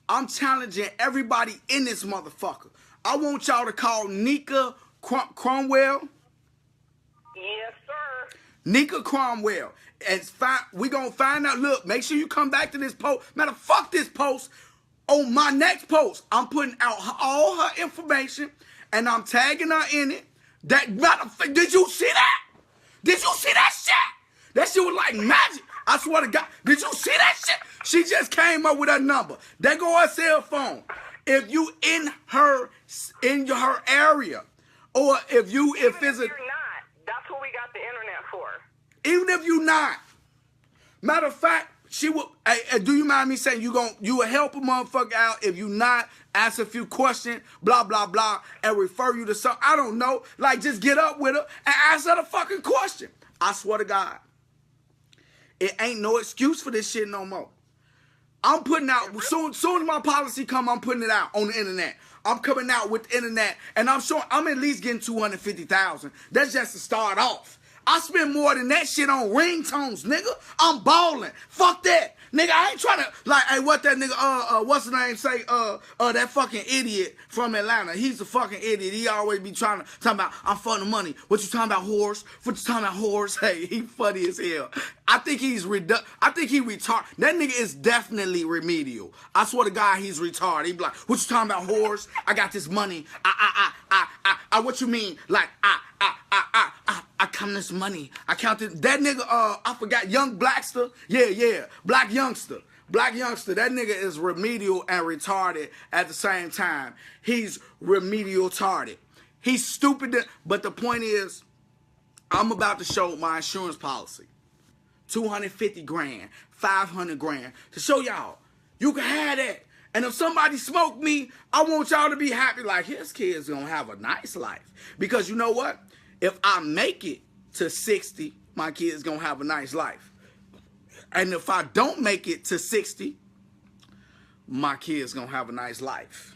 Speaker 1: I'm challenging everybody in this motherfucker. I want y'all to call Nika Cromwell.
Speaker 2: Yes, sir.
Speaker 1: Nika Cromwell. And we gonna find out. Look, make sure you come back to this post. Matter of fuck this post. On my next post, I'm putting out all her information, and I'm tagging her in it. That matter of fact, did you see that? Did you see that shit? That shit was like magic. I swear to God. Did you see that shit? She just came up with her number. There go her cell phone. If you in her area, or if it's
Speaker 2: you're not, that's what we got the internet for.
Speaker 1: Even if you not. Matter of fact, she will. Hey, do you mind me saying you will help a motherfucker out if you not? Ask a few questions, blah, blah, blah, and refer you to something. I don't know. Like, just get up with her and ask her the fucking question. I swear to God. It ain't no excuse for this shit no more. I'm putting out, soon as my policy come, I'm putting it out on the internet. I'm coming out with the internet, and I'm sure I'm at least getting $250,000. That's just to start off. I spend more than that shit on ringtones, nigga. I'm balling. Fuck that. Nigga, I ain't trying to, like, hey, what that nigga, what's his name say, that fucking idiot from Atlanta. He's a fucking idiot. He always be talking about, I'm for the money. What you talking about, whores? What you talking about, whores? Hey, he funny as hell. I think he retarded. That nigga is definitely remedial. I swear to God, he's retarded. He be like, what you talking about, whores? I got this money. What you mean? Like, I count this money. I count this. That nigga, I forgot, Young Blackster. Yeah. Black youngster. That nigga is remedial and retarded at the same time. He's remedial retarded. He's stupid. But the point is, I'm about to show my insurance policy. $250,000, $500,000 to show y'all you can have that. And if somebody smoke me, I want y'all to be happy. Like, his kid's gonna have a nice life. Because you know what? If I make it to 60, my kid's gonna have a nice life. And if I don't make it to 60, my kids gonna have a nice life.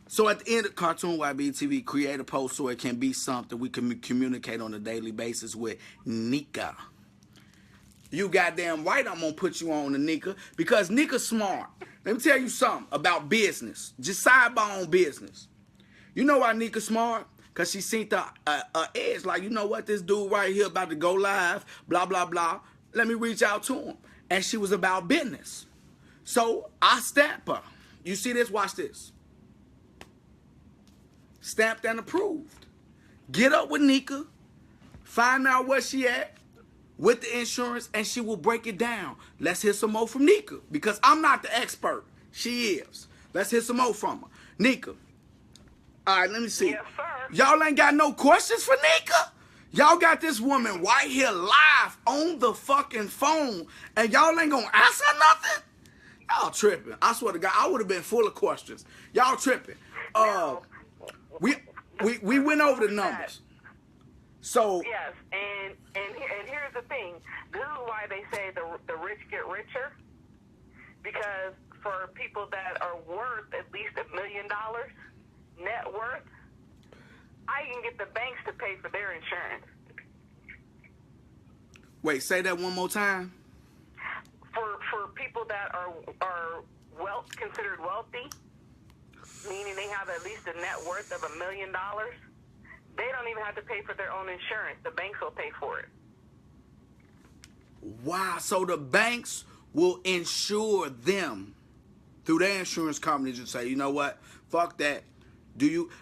Speaker 1: So at the end of Cartoon Y.B.E.T.V, create a post so it can be something we can communicate on a daily basis with Nika. You goddamn right I'm gonna put you on to Nika because Nika's smart. Let me tell you something about business. Just sidebar on business. You know why Nika's smart? Because she seen the edge. Like, you know what? This dude right here about to go live, blah, blah, blah. Let me reach out to him. And she was about business. So I stamped her. You see this? Watch this. Stamped and approved. Get up with Nika. Find out where she at with the insurance, and she will break it down. Let's hear some more from Nika, because I'm not the expert. She is. Let's hear some more from her. Nika. All right, let me see.
Speaker 2: Yes, sir.
Speaker 1: Y'all ain't got no questions for Nika? Y'all got this woman right here live on the fucking phone, and y'all ain't gonna ask her nothing? Y'all tripping. I swear to God, I would have been full of questions. Y'all tripping. We went over the numbers. So
Speaker 2: yes, and here's the thing. This is why they say the rich get richer, because for people that are worth at least $1 million net worth, I can get the banks to pay for their insurance.
Speaker 1: Wait, say that one more time.
Speaker 2: For people that are considered wealthy, meaning they have at least a net worth of $1 million, they don't even have to pay for their own insurance. The banks will pay for it.
Speaker 1: Wow, so the banks will insure them through their insurance companies and say, you know what? Fuck that.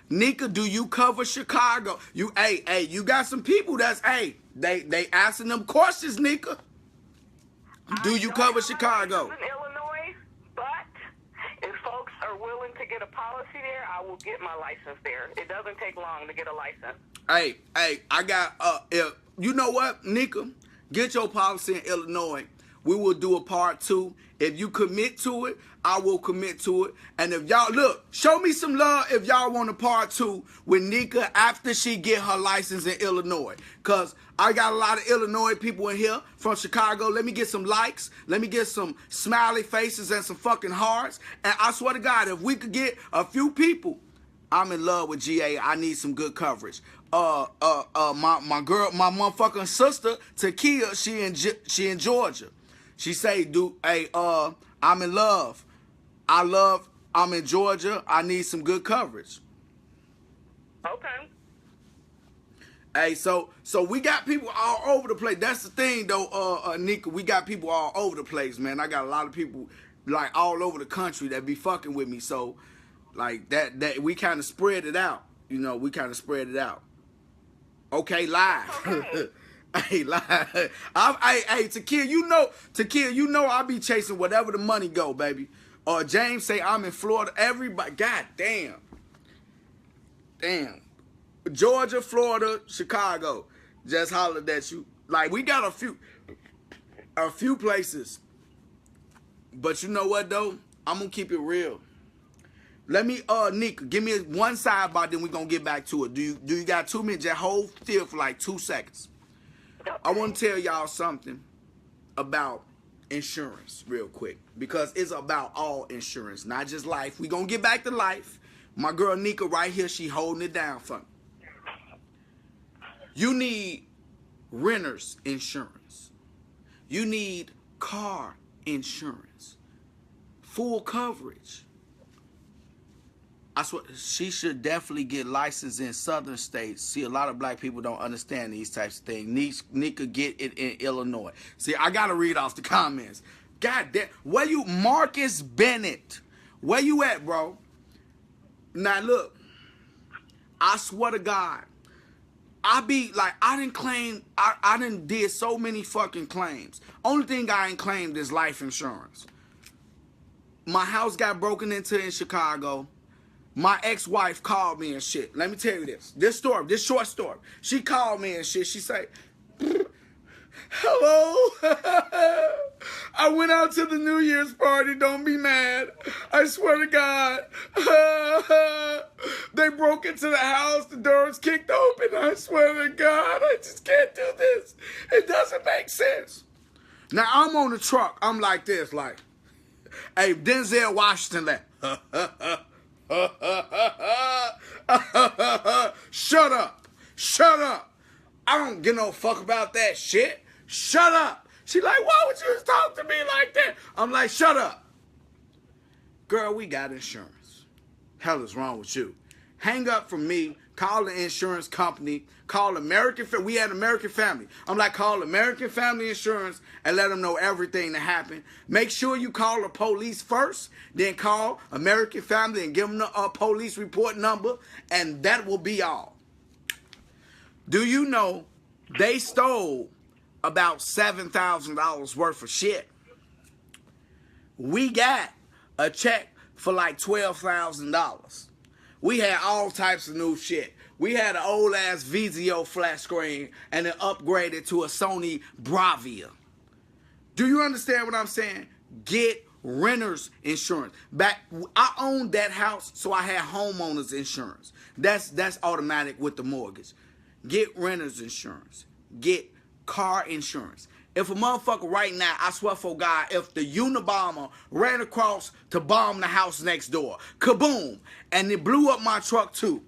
Speaker 1: Nika, do you cover Chicago? You got some people that's, they asking them questions, Nika. Do you cover Chicago?
Speaker 2: In Illinois, but if folks are willing to get a policy there, I will get my license there. It doesn't take long to get a license.
Speaker 1: I got, you know what, Nika? Get your policy in Illinois. We will do a part 2. If you commit to it, I will commit to it. And if y'all, look, show me some love if y'all want a part 2 with Nika after she get her license in Illinois. Because I got a lot of Illinois people in here from Chicago. Let me get some likes. Let me get some smiley faces and some fucking hearts. And I swear to God, if we could get a few people, I'm in love with GA. I need some good coverage. My girl, my motherfucking sister, Takia, she in Georgia. She say, I'm in love. I'm in Georgia. I need some good coverage.
Speaker 2: Okay.
Speaker 1: Hey, so we got people all over the place. That's the thing, though, Nika. We got people all over the place, man. I got a lot of people, like, all over the country that be fucking with me. So, like, that we kind of spread it out. You know, we kind of spread it out. Okay, live.
Speaker 2: Okay.
Speaker 1: Hey, live. Takia, you know I be chasing whatever the money go, baby. James say I'm in Florida. Everybody, god damn. Georgia, Florida, Chicago. Just hollered at you. Like, we got a few places. But you know what, though? I'm gonna keep it real. Let me, Nika, give me one sidebar, then we're gonna get back to it. Do you got 2 minutes? Just hold still for like 2 seconds. I want to tell y'all something about insurance real quick, because it's about all insurance, not just life. We gonna get back to life. My girl Nika right here, she holding it down for me. You need renter's insurance. You need car insurance. Full coverage. I swear, she should definitely get licensed in southern states. See, a lot of black people don't understand these types of things. Nika get it in Illinois. See, I got to read off the comments. God damn. Where you, Marcus Bennett? Where you at, bro? Now, look. I swear to God. I be like, I done did so many fucking claims. Only thing I ain't claimed is life insurance. My house got broken into in Chicago. My ex-wife called me and shit. Let me tell you this short story. She called me and shit. She say, hello. I went out to the New Year's party. Don't be mad. I swear to God. They broke into the house. The doors kicked open. I swear to God. I just can't do this. It doesn't make sense. Now I'm on the truck. I'm like this, like, hey, Denzel Washington, like, shut up, shut up. I don't give no fuck about that shit. Shut up. She like, why would you talk to me like that? I'm like, shut up. Girl, we got insurance. Hell is wrong with you? Hang up from me. Call the insurance company. Call American. We had American Family. I'm like, call American Family Insurance and let them know everything that happened. Make sure you call the police first. Then call American Family and give them the police report number. And that will be all. Do you know they stole about $7,000 worth of shit? We got a check for like $12,000. We had all types of new shit. We had an old ass VZO flat screen and then upgraded to a Sony Bravia. Do you understand what I'm saying? Get renter's insurance. I owned that house, so I had homeowner's insurance. That's automatic with the mortgage. Get renter's insurance. Get car insurance. If a motherfucker right now, I swear for God, if the Unabomber ran across to bomb the house next door, kaboom, and it blew up my truck too,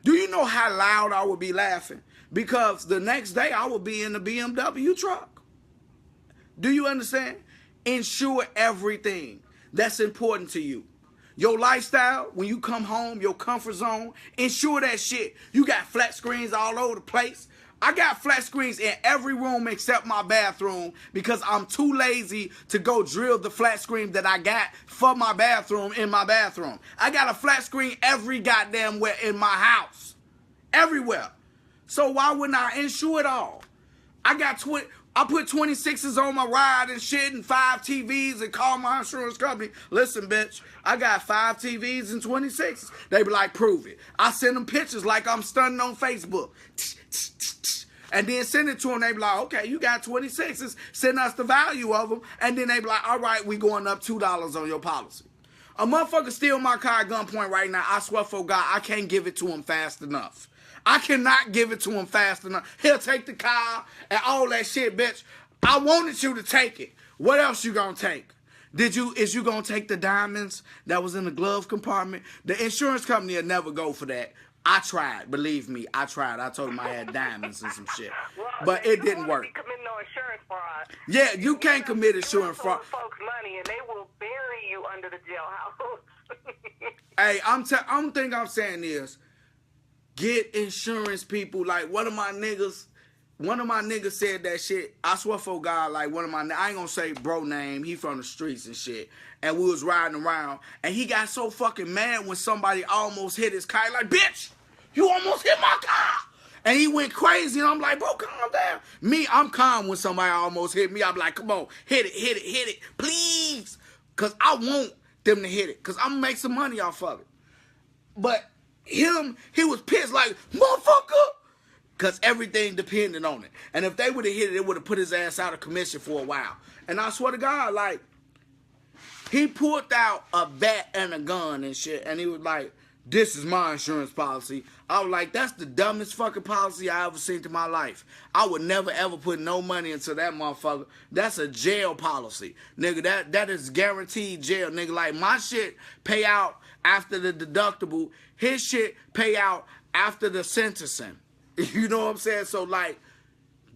Speaker 1: do you know how loud I would be laughing? Because the next day I would be in the BMW truck. Do you understand? Insure everything that's important to you. Your lifestyle, when you come home, your comfort zone, insure that shit. You got flat screens all over the place. I got flat screens in every room except my bathroom because I'm too lazy to go drill the flat screen that I got for my bathroom in my bathroom. I got a flat screen every goddamn where in my house. Everywhere. So why wouldn't I insure it all? I put 26s on my ride and shit and 5 TVs and call my insurance company. Listen, bitch, I got 5 TVs and 26s. They be like, prove it. I send them pictures like I'm stunning on Facebook. And then send it to them. They be like, okay, you got 26s. Send us the value of them. And then they be like, all right, we going up $2 on your policy. A motherfucker steal my car at gunpoint right now. I swear for God, I can't give it to him fast enough. I cannot give it to him fast enough. He'll take the car and all that shit, bitch. I wanted you to take it. What else you gonna take? Is you gonna take the diamonds that was in the glove compartment? The insurance company will never go for that. I tried, believe me, I tried. I told him I had diamonds and some shit, but it didn't work.
Speaker 2: You commit no insurance fraud.
Speaker 1: Yeah, you can't commit insurance fraud.
Speaker 2: Folks money and they will bury you under the jailhouse.
Speaker 1: Hey, I'm saying is, get insurance, people. Like one of my niggas said that shit. I swear for God, like I ain't gonna say bro name. He from the streets and shit. And we was riding around, and he got so fucking mad when somebody almost hit his car. Like, bitch, you almost hit my car. And he went crazy, and I'm like, bro, calm down. Me, I'm calm when somebody almost hit me. I'm like, come on, hit it, please. Because I want them to hit it, because I'm going to make some money off of it. But he was pissed like, motherfucker. Because everything depended on it. And if they would have hit it, it would have put his ass out of commission for a while. And I swear to God, like, he pulled out a bat and a gun and shit, and he was like, this is my insurance policy. I was like, that's the dumbest fucking policy I ever seen in my life. I would never ever put no money into that motherfucker. That's a jail policy. Nigga, that is guaranteed jail. Nigga, like my shit pay out after the deductible. His shit pay out after the sentencing. You know what I'm saying? So like,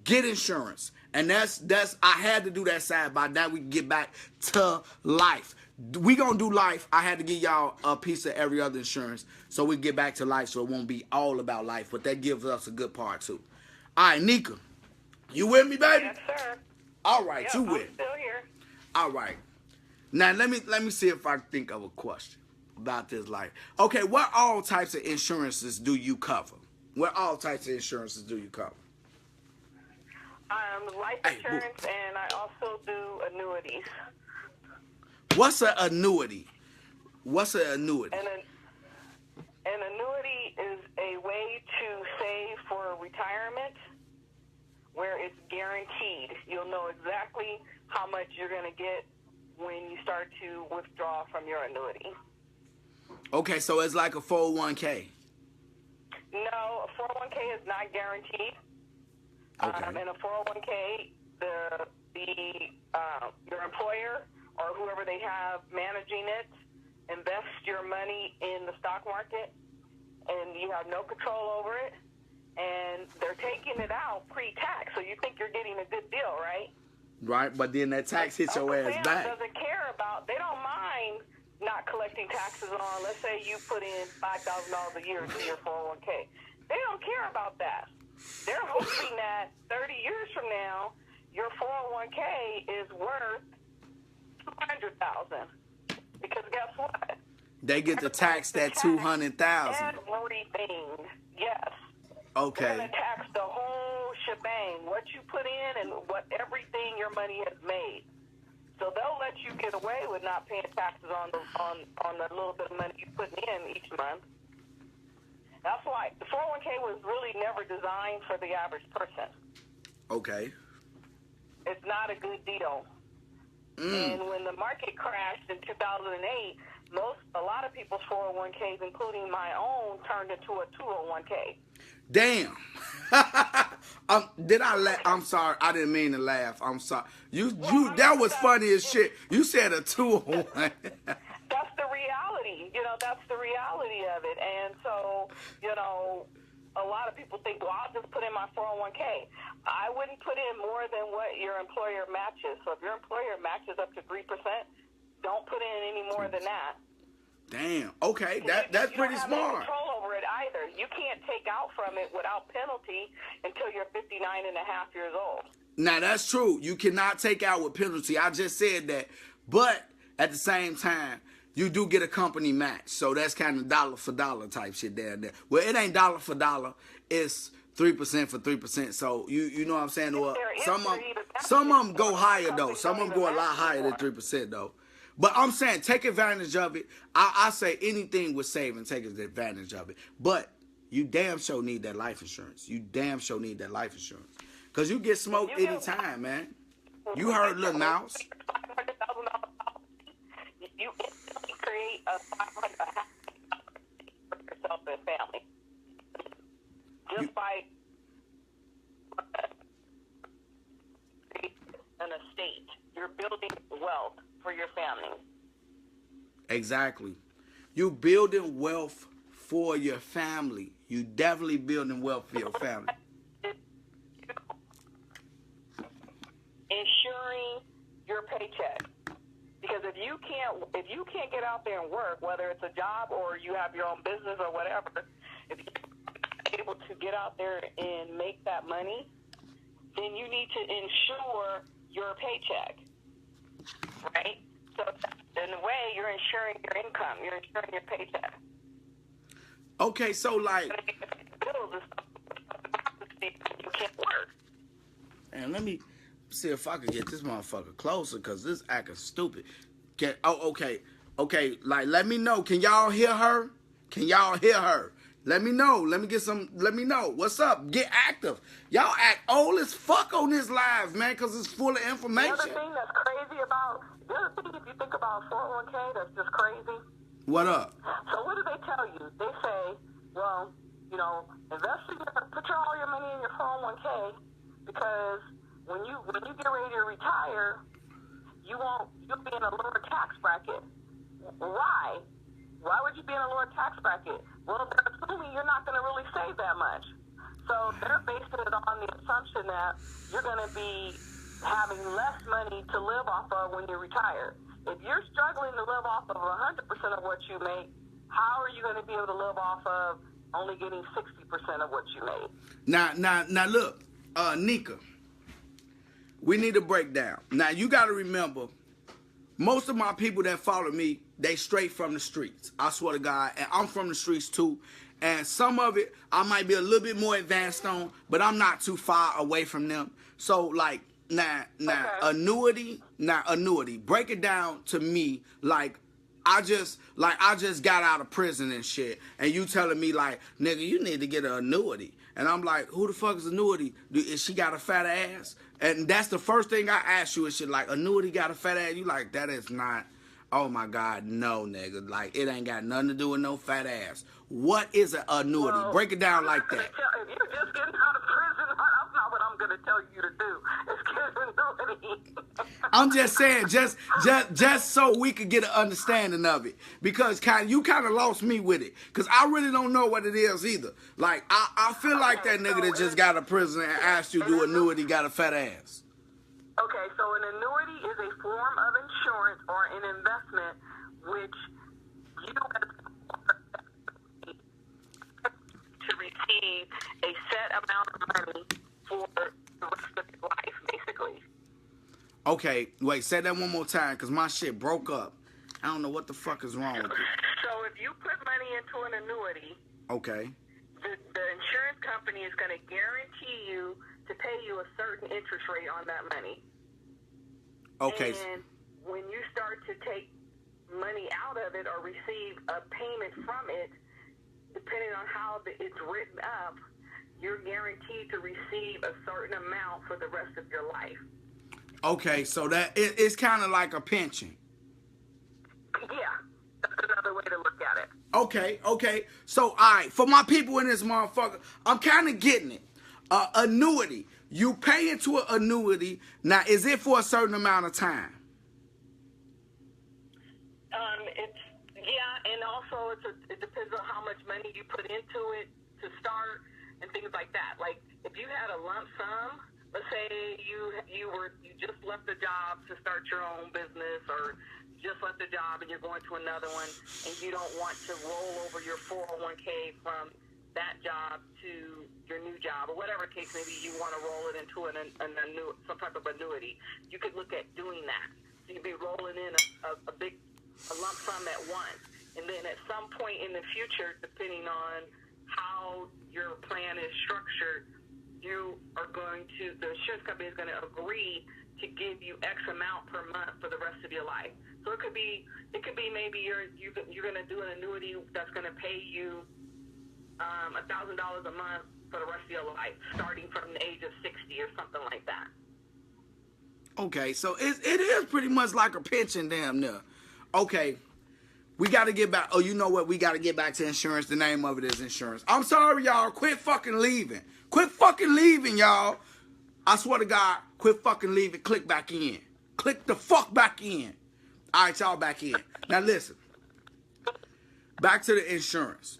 Speaker 1: get insurance. And that's I had to do that side by now we can get back to life. We gonna do life. I had to give y'all a piece of every other insurance so we get back to life so it won't be all about life, but that gives us a good part too. All right, Nika, you with me, baby?
Speaker 2: Yes, sir.
Speaker 1: All right,
Speaker 2: yep,
Speaker 1: you with?
Speaker 2: I'm still here.
Speaker 1: All right. Now let me see if I can think of a question about this life. Okay, what all types of insurances do you cover? What all types of insurances do you cover?
Speaker 2: Life insurance, and I also do annuities.
Speaker 1: What's an annuity? What's an annuity?
Speaker 2: An annuity is a way to save for retirement where it's guaranteed. You'll know exactly how much you're going to get when you start to withdraw from your annuity.
Speaker 1: Okay, so it's like a 401k.
Speaker 2: No, a 401k is not guaranteed.
Speaker 1: Okay.
Speaker 2: In a 401k, the your employer or whoever they have managing it invest your money in the stock market, and you have no control over it, and they're taking it out pre-tax, so you think you're getting a good deal, right?
Speaker 1: Right, but then that tax hits your ass back.
Speaker 2: Doesn't care about. They don't mind not collecting taxes on. Let's say you put in $5,000 a year to your 401k. They don't care about that. They're hoping that 30 years from now, your 401k is worth $200,000. Because guess what?
Speaker 1: They get to tax that $200,000.
Speaker 2: Everything, yes.
Speaker 1: Okay.
Speaker 2: They're gonna tax the whole shebang, what you put in and what everything your money has made. So they'll let you get away with not paying taxes on the little bit of money you put in each month. That's why the 401k was really never designed for the average person.
Speaker 1: Okay.
Speaker 2: It's not a good deal. And when the market crashed in 2008, a lot of people's 401ks, including my own, turned into a 201k.
Speaker 1: Damn. Did I laugh? I'm sorry. I didn't mean to laugh. I'm sorry. That was funny as shit. You said a 201.
Speaker 2: That's the reality. That's the reality of it. And so, a lot of people think, well, I'll just put in my 401k. I wouldn't put in more than what your employer matches. So if your employer matches up to 3%, don't put in any more than that.
Speaker 1: Damn. Okay, that's pretty smart.
Speaker 2: You don't have any control over it either. You can't take out from it without penalty until you're 59 and a half years old.
Speaker 1: Now, that's true. You cannot take out with penalty. I just said that. But at the same time, you do get a company match. So that's kind of dollar for dollar type shit there. Well, it ain't dollar for dollar. It's 3% for 3%. So you know what I'm saying? Or some of them go higher though. Some of them go a lot higher than 3% though. But I'm saying take advantage of it. I say anything with saving, take advantage of it. But you damn sure need that life insurance. You damn sure need that life insurance. Because you get smoked anytime, man. You heard Lil Mouse.
Speaker 2: You instantly create a $500,000 for yourself and family. Just by an estate. You're building wealth for your family.
Speaker 1: Exactly. You building wealth for your family. You definitely building wealth for your family.
Speaker 2: Ensuring your paycheck. Because if you can't get out there and work, whether it's a job or you have your own business or whatever, if you're able to get out there and make that money, then you need to ensure your paycheck, right? So in a way, you're insuring your income. You're insuring your paycheck.
Speaker 1: Okay, so like,
Speaker 2: you can't work.
Speaker 1: And let me see if I can get this motherfucker closer, because this acting stupid. Okay. Like, let me know. Can y'all hear her? Can y'all hear her? Let me know. Let me know. What's up? Get active. Y'all act old as fuck on this live, man, because it's full of information.
Speaker 2: The other thing that's crazy if you think about 401k, that's just crazy.
Speaker 1: What up?
Speaker 2: So what do they tell you? They say, well, put all your money in your 401k, because when you get ready to retire, you'll be in a lower tax bracket. Why? Why would you be in a lower tax bracket? Well, they're assuming you're not going to really save that much. So they're basing it on the assumption that you're going to be having less money to live off of when you retire. If you're struggling to live off of 100% of what you make, how are you going to be able to live off of only getting 60% of what you made?
Speaker 1: Now look, Nika, we need to break down. Now, you got to remember, most of my people that follow me, they straight from the streets. I swear to God. And I'm from the streets too. And some of it, I might be a little bit more advanced on, but I'm not too far away from them. So, like, now, annuity. Break it down to me like I just got out of prison and shit. And you telling me, like, nigga, you need to get an annuity. And I'm like, who the fuck is annuity? Is she got a fat ass? And that's the first thing I ask you and shit, like, annuity got a fat ass? You like, that is not, oh my God, no, nigga. Like, it ain't got nothing to do with no fat ass. What is an annuity?
Speaker 2: Well,
Speaker 1: break it down like that.
Speaker 2: If you're just getting out of prison, that's not what I'm going to tell you to do. It's get an annuity.
Speaker 1: I'm just saying, just so we could get an understanding of it, because you kind of lost me with it, because I really don't know what it is either. Like I feel like that nigga that just got a prison and asked you to do annuity got a fat ass.
Speaker 2: Okay, so an annuity is a form of insurance or an investment which you to receive a set amount of money for the rest of your life, basically.
Speaker 1: Okay, wait, say that one more time, because my shit broke up. I don't know what the fuck is wrong with it.
Speaker 2: So if you put money into an annuity,
Speaker 1: okay,
Speaker 2: the insurance company is going to guarantee you to pay you a certain interest rate on that money.
Speaker 1: Okay.
Speaker 2: And when you start to take money out of it or receive a payment from it, depending on how it's written up, you're guaranteed to receive a certain amount for the rest of your life.
Speaker 1: Okay, so that it's kind of like a pension.
Speaker 2: Yeah, that's another way to look at it.
Speaker 1: Okay. So, all right, for my people in this motherfucker, I'm kind of getting it. Annuity. You pay into an annuity. Now, is it for a certain amount of time?
Speaker 2: And also it depends on how much money you put into it to start and things like that. Like if you had a lump sum, let's say you just left the job to start your own business, or just left the job and you're going to another one, and you don't want to roll over your 401k from that job to your new job, or whatever case, maybe you want to roll it into some type of annuity. You could look at doing that. So you'd be rolling in a lump sum at once, and then at some point in the future, depending on how your plan is structured, the insurance company is going to agree to give you X amount per month for the rest of your life. So it could be maybe you're going to do an annuity that's going to pay you $1,000 a month for the rest of your life, starting from the age of 60 or something like that.
Speaker 1: Okay, so it is pretty much like a pension, damn near. Okay, we got to get back. Oh, you know what? We got to get back to insurance. The name of it is insurance. I'm sorry, y'all. Quit fucking leaving. Quit fucking leaving, y'all. I swear to God, quit fucking leaving. Click back in. Click the fuck back in. All right, y'all back in. Now listen. Back to the insurance.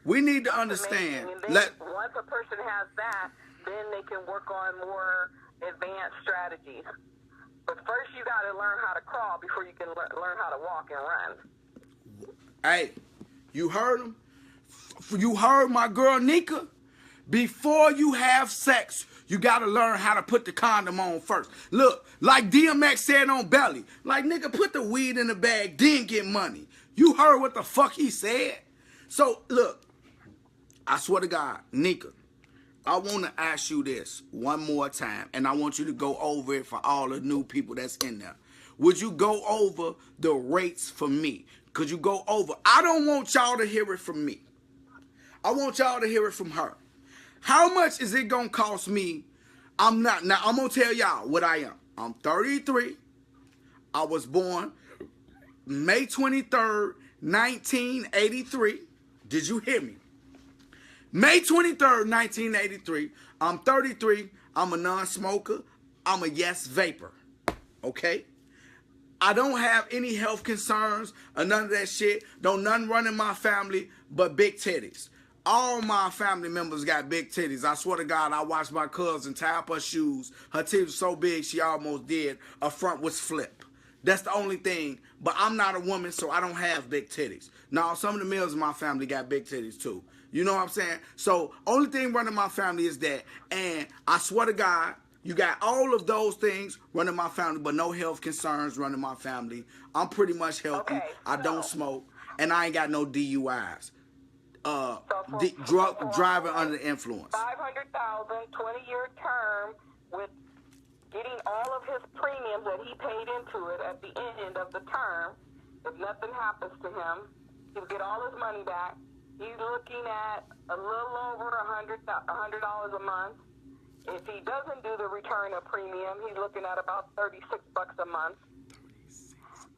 Speaker 1: We need to understand.
Speaker 2: Once a person has that, then they can work on more advanced strategies. But first, you got to learn how to crawl before you can learn how to walk and run.
Speaker 1: Hey, you heard him? You heard my girl Nika? Before you have sex, you got to learn how to put the condom on first. Look, like DMX said on Belly, like, nigga, put the weed in the bag, then get money. You heard what the fuck he said? So, look, I swear to God, Nika, I want to ask you this one more time, and I want you to go over it for all the new people that's in there. Would you go over the rates for me? Could you go over? I don't want y'all to hear it from me. I want y'all to hear it from her. How much is it going to cost me? Now, I'm going to tell y'all what I am. I'm 33. I was born May 23rd, 1983. Did you hear me? May 23rd, 1983. I'm 33. I'm a non-smoker. I'm a yes vapor. Okay? I don't have any health concerns or none of that shit. Don't none run in my family but big titties. All my family members got big titties. I swear to God, I watched my cousin tie up her shoes. Her titties were so big she almost did. Her front was flip. That's the only thing. But I'm not a woman, so I don't have big titties. Now, some of the males in my family got big titties too. You know what I'm saying? So, only thing running my family is that. And I swear to God, you got all of those things running my family, but no health concerns running my family. I'm pretty much healthy.
Speaker 2: Okay,
Speaker 1: I don't smoke, and I ain't got no DUIs. Driving under the influence.
Speaker 2: $500,000, 20-year term with getting all of his premiums that he paid into it at the end of the term. If nothing happens to him, he'll get all his money back. He's looking at a little over $100 a month. If he doesn't do the return of premium, he's looking at about $36 a month.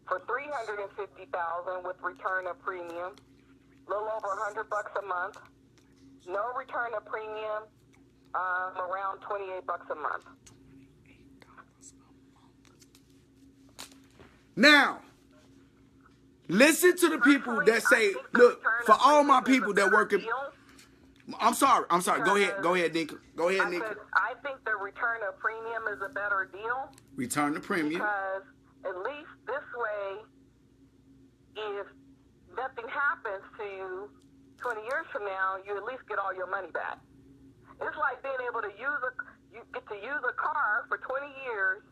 Speaker 2: For $350,000 with return of premium, a little over $100 a month. No return of premium, around $28 a month.
Speaker 1: Now, listen to the people that say, look, for all my people that work in... I'm sorry. Go ahead, Nika. Go ahead, Nika.
Speaker 2: I think the return of premium is a better deal.
Speaker 1: Return to premium.
Speaker 2: Because at least this way, if nothing happens to you 20 years from now, you at least get all your money back. It's like being able to you get to use a car for 20 years,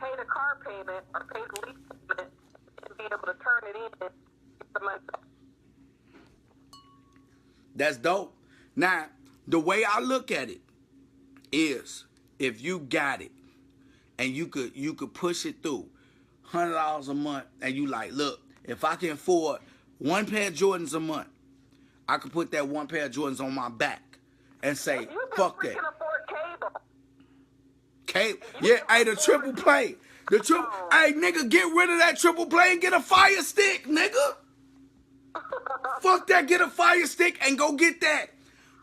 Speaker 2: pay the car payment or pay the lease payment, and be able to turn it in and get the money back.
Speaker 1: That's dope. Now, the way I look at it is, if you got it and you could push it through $100 a month, and you like, look, if I can afford one pair of Jordans a month, I could put that one pair of Jordans on my back and say, fuck that.
Speaker 2: You can afford
Speaker 1: cable. Yeah, hey, the triple play. Hey, nigga, get rid of that triple play and get a Fire Stick, nigga. Fuck that, get a Fire Stick and go get that.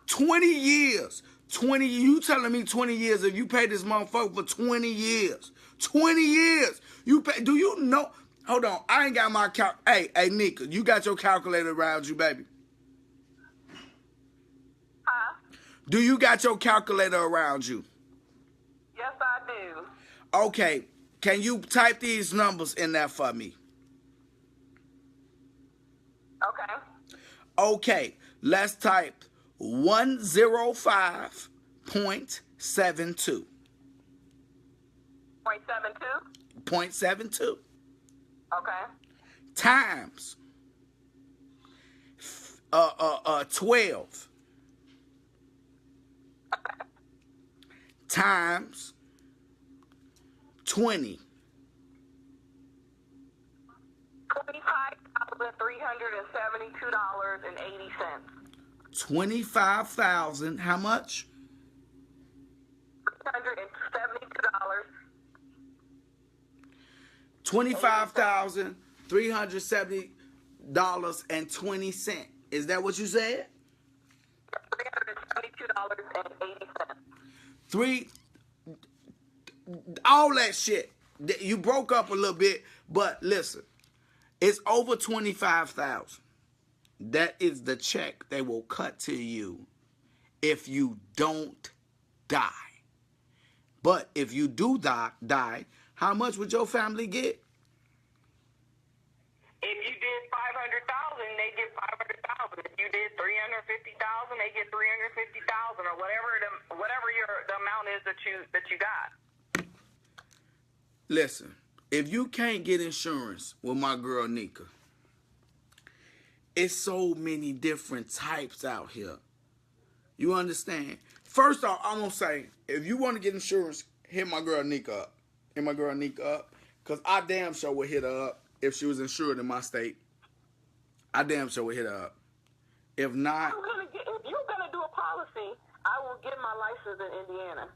Speaker 1: 20 years. You telling me 20 years if you pay this motherfucker for 20 years. 20 years. You pay, do you know? Hold on, I ain't got my Hey, Nika, you got your calculator around you, baby?
Speaker 2: Huh?
Speaker 1: Do you got your calculator around you?
Speaker 2: Yes, I do.
Speaker 1: Okay, can you type these numbers in there for me?
Speaker 2: Okay.
Speaker 1: Okay, let's type 105.72.
Speaker 2: 0.72?
Speaker 1: 0.72.
Speaker 2: Okay.
Speaker 1: Times 12. Times 20.
Speaker 2: $25,372.80.
Speaker 1: 25,000. How much?
Speaker 2: $372.
Speaker 1: $25,370.20. Is that what you said?
Speaker 2: $372.80.
Speaker 1: All that shit. You broke up a little bit, but listen, it's over 25,000. That is the check they will cut to you if you don't die. But if you do die, how much would your family get?
Speaker 2: If you did 500,000, they get 500,000. If you did 350,000, they get 350,000, or whatever the amount is that you got.
Speaker 1: Listen, if you can't get insurance with my girl Nika, it's so many different types out here. You understand? First off, I'm gonna say, if you want to get insurance, hit my girl Nika up. Hit my girl Nika up, cause I damn sure would hit her up if she was insured in my state. I damn sure would hit her up. If not,
Speaker 2: if you're gonna do a policy, I will get my license in Indiana.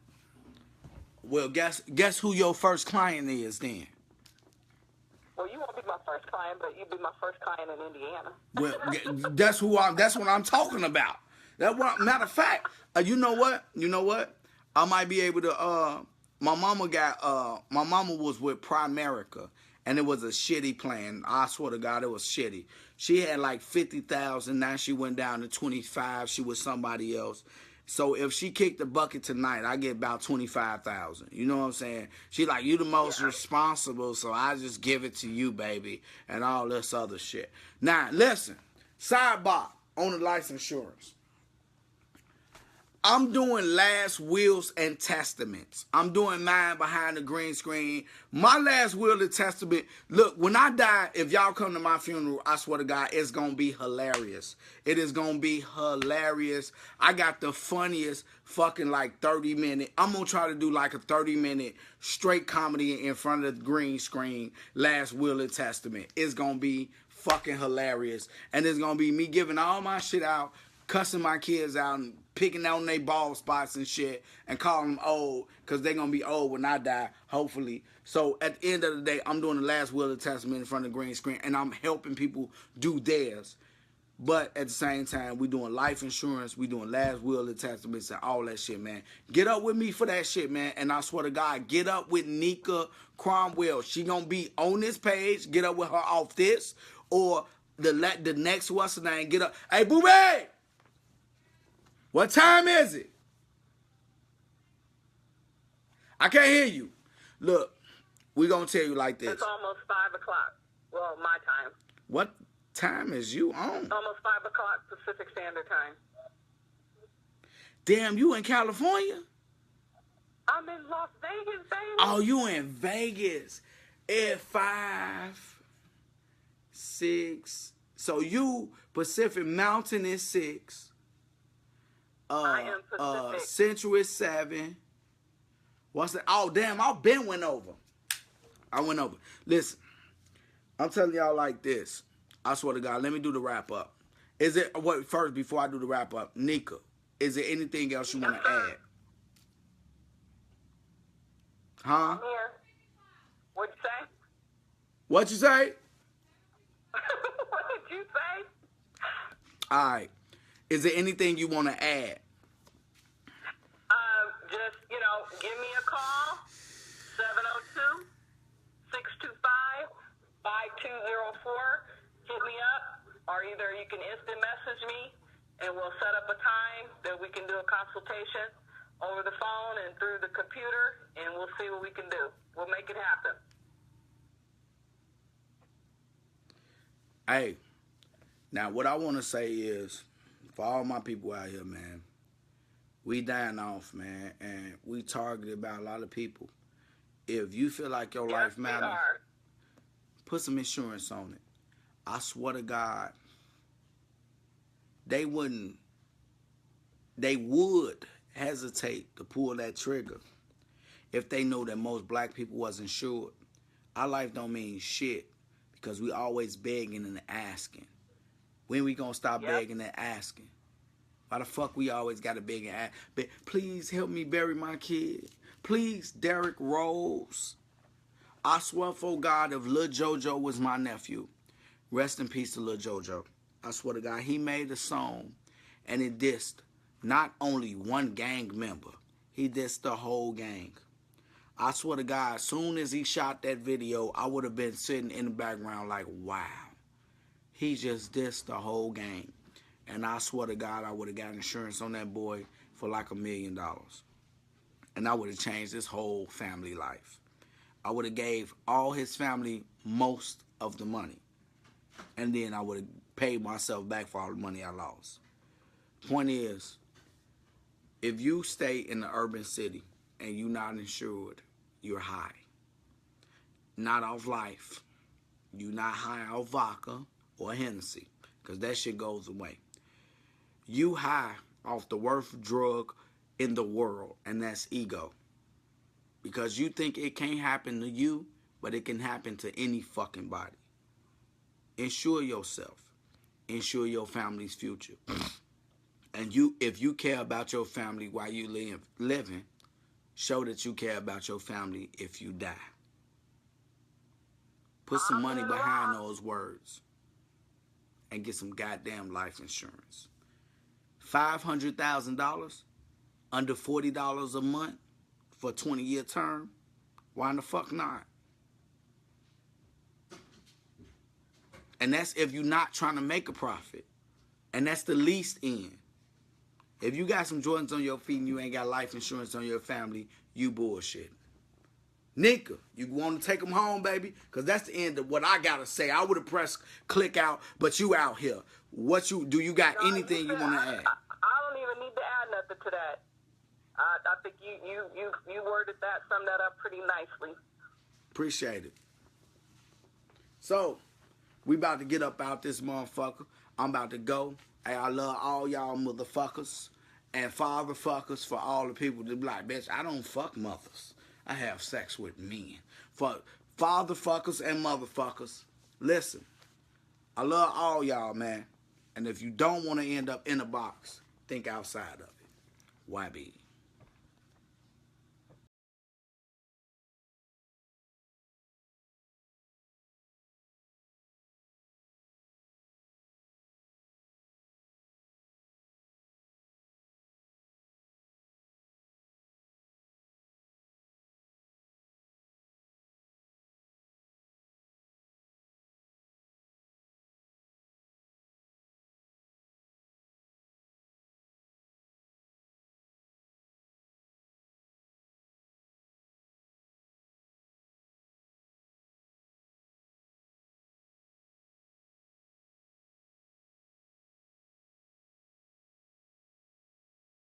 Speaker 1: Well, guess who your first client is then?
Speaker 2: Well, you won't be my first client, but you'll be my first client in Indiana.
Speaker 1: Well, that's what I'm talking about. Matter of fact, you know what? I might be able to. My mama was with Primerica, and it was a shitty plan. I swear to God, it was shitty. She had like 50,000. Now she went down to 25. She was somebody else. So if she kicked the bucket tonight, I get about 25,000. You know what I'm saying? She like, you the most responsible, so I just give it to you, baby, and all this other shit. Now, listen, sidebar on the life insurance. I'm doing last wills and testaments. I'm doing mine behind the green screen. My last will and testament, look, when I die, if y'all come to my funeral, I swear to God, it's going to be hilarious. It is going to be hilarious. I got the funniest fucking like 30-minute. I'm going to try to do like a 30-minute straight comedy in front of the green screen, last will and testament. It's going to be fucking hilarious. And it's going to be me giving all my shit out, cussing my kids out, and picking out their bald spots and shit, and calling them old, because they're going to be old when I die, hopefully. So at the end of the day, I'm doing the last will and testament in front of the green screen, and I'm helping people do theirs. But at the same time, we doing life insurance, we doing last will and testaments and all that shit, man. Get up with me for that shit, man. And I swear to God, get up with Nika Cromwell. She gonna be on this page. Get up with her off this. Or the next, what's her name? Get up. Hey, Booby! What time is it? I can't hear you. Look, we gonna tell you like this.
Speaker 2: It's almost 5 o'clock. Well, my time.
Speaker 1: What time is you on?
Speaker 2: Almost 5 o'clock Pacific Standard Time.
Speaker 1: Damn, you in California?
Speaker 2: I'm in Las Vegas, baby.
Speaker 1: Oh, you in Vegas at 5, 6. So you Pacific Mountain is 6.
Speaker 2: I am Pacific.
Speaker 1: Central is 7. What's that? Oh, damn, I went over. I went over. Listen, I'm telling y'all like this. I swear to God, let me do the wrap up. Is it, what, first, before I do the wrap up, Nika, is there anything else you want to add? Huh?
Speaker 2: I'm here. What'd you say?
Speaker 1: What you say?
Speaker 2: What did you say?
Speaker 1: All right. Is there anything you want to add?
Speaker 2: Just, give me a call, 702-625-5204. Hit me up, or either you can instant message me, and we'll set up a time that we can do a consultation over the phone and through the computer, and we'll see what we can do. We'll make it happen.
Speaker 1: Hey, now what I want to say is, for all my people out here, man, we dying off, man, and we targeted by a lot of people. If you feel like your life matters, put some insurance on it. I swear to God, they would hesitate to pull that trigger if they know that most black people wasn't insured. Our life don't mean shit because we always begging and asking. When we gonna stop begging and asking? Why the fuck we always gotta beg and ask? But please help me bury my kid. Please, Derrick Rose. I swear for God, if Lil JoJo was my nephew, rest in peace to Lil JoJo. I swear to God, he made a song and it dissed not only one gang member, he dissed the whole gang. I swear to God, as soon as he shot that video, I would have been sitting in the background like, wow. He just dissed the whole gang. And I swear to God, I would have got insurance on that boy for like $1 million. And I would have changed his whole family life. I would have gave all his family most of the money. And then I would have paid myself back for all the money I lost. Point is, if you stay in the urban city and you're not insured, you're high. Not off life. You're not high off vodka or Hennessy, because that shit goes away. You high off the worst drug in the world, and that's ego. Because you think it can't happen to you, but it can happen to any fucking body. Insure yourself. Insure your family's future. And if you care about your family while you living, show that you care about your family if you die. Put some money behind those words and get some goddamn life insurance. $500,000, under $40 a month for a 20-year term. Why the fuck not? And that's if you're not trying to make a profit. And that's the least end. If you got some Jordans on your feet and you ain't got life insurance on your family, you bullshit. Nika, you want to take them home, baby? Because that's the end of what I got to say. I would have pressed click out, but you out here. Do you got anything you want to add?
Speaker 2: I don't even need to add nothing to that. I think you worded that, summed that up pretty nicely.
Speaker 1: Appreciate it. So, we about to get up out this motherfucker. I'm about to go. Hey, I love all y'all motherfuckers and father fuckers for all the people that be like, bitch, I don't fuck mothers. I have sex with men. For father fuckers and motherfuckers, listen, I love all y'all, man. And if you don't want to end up in a box, think outside of it. Y.B.E.T.V.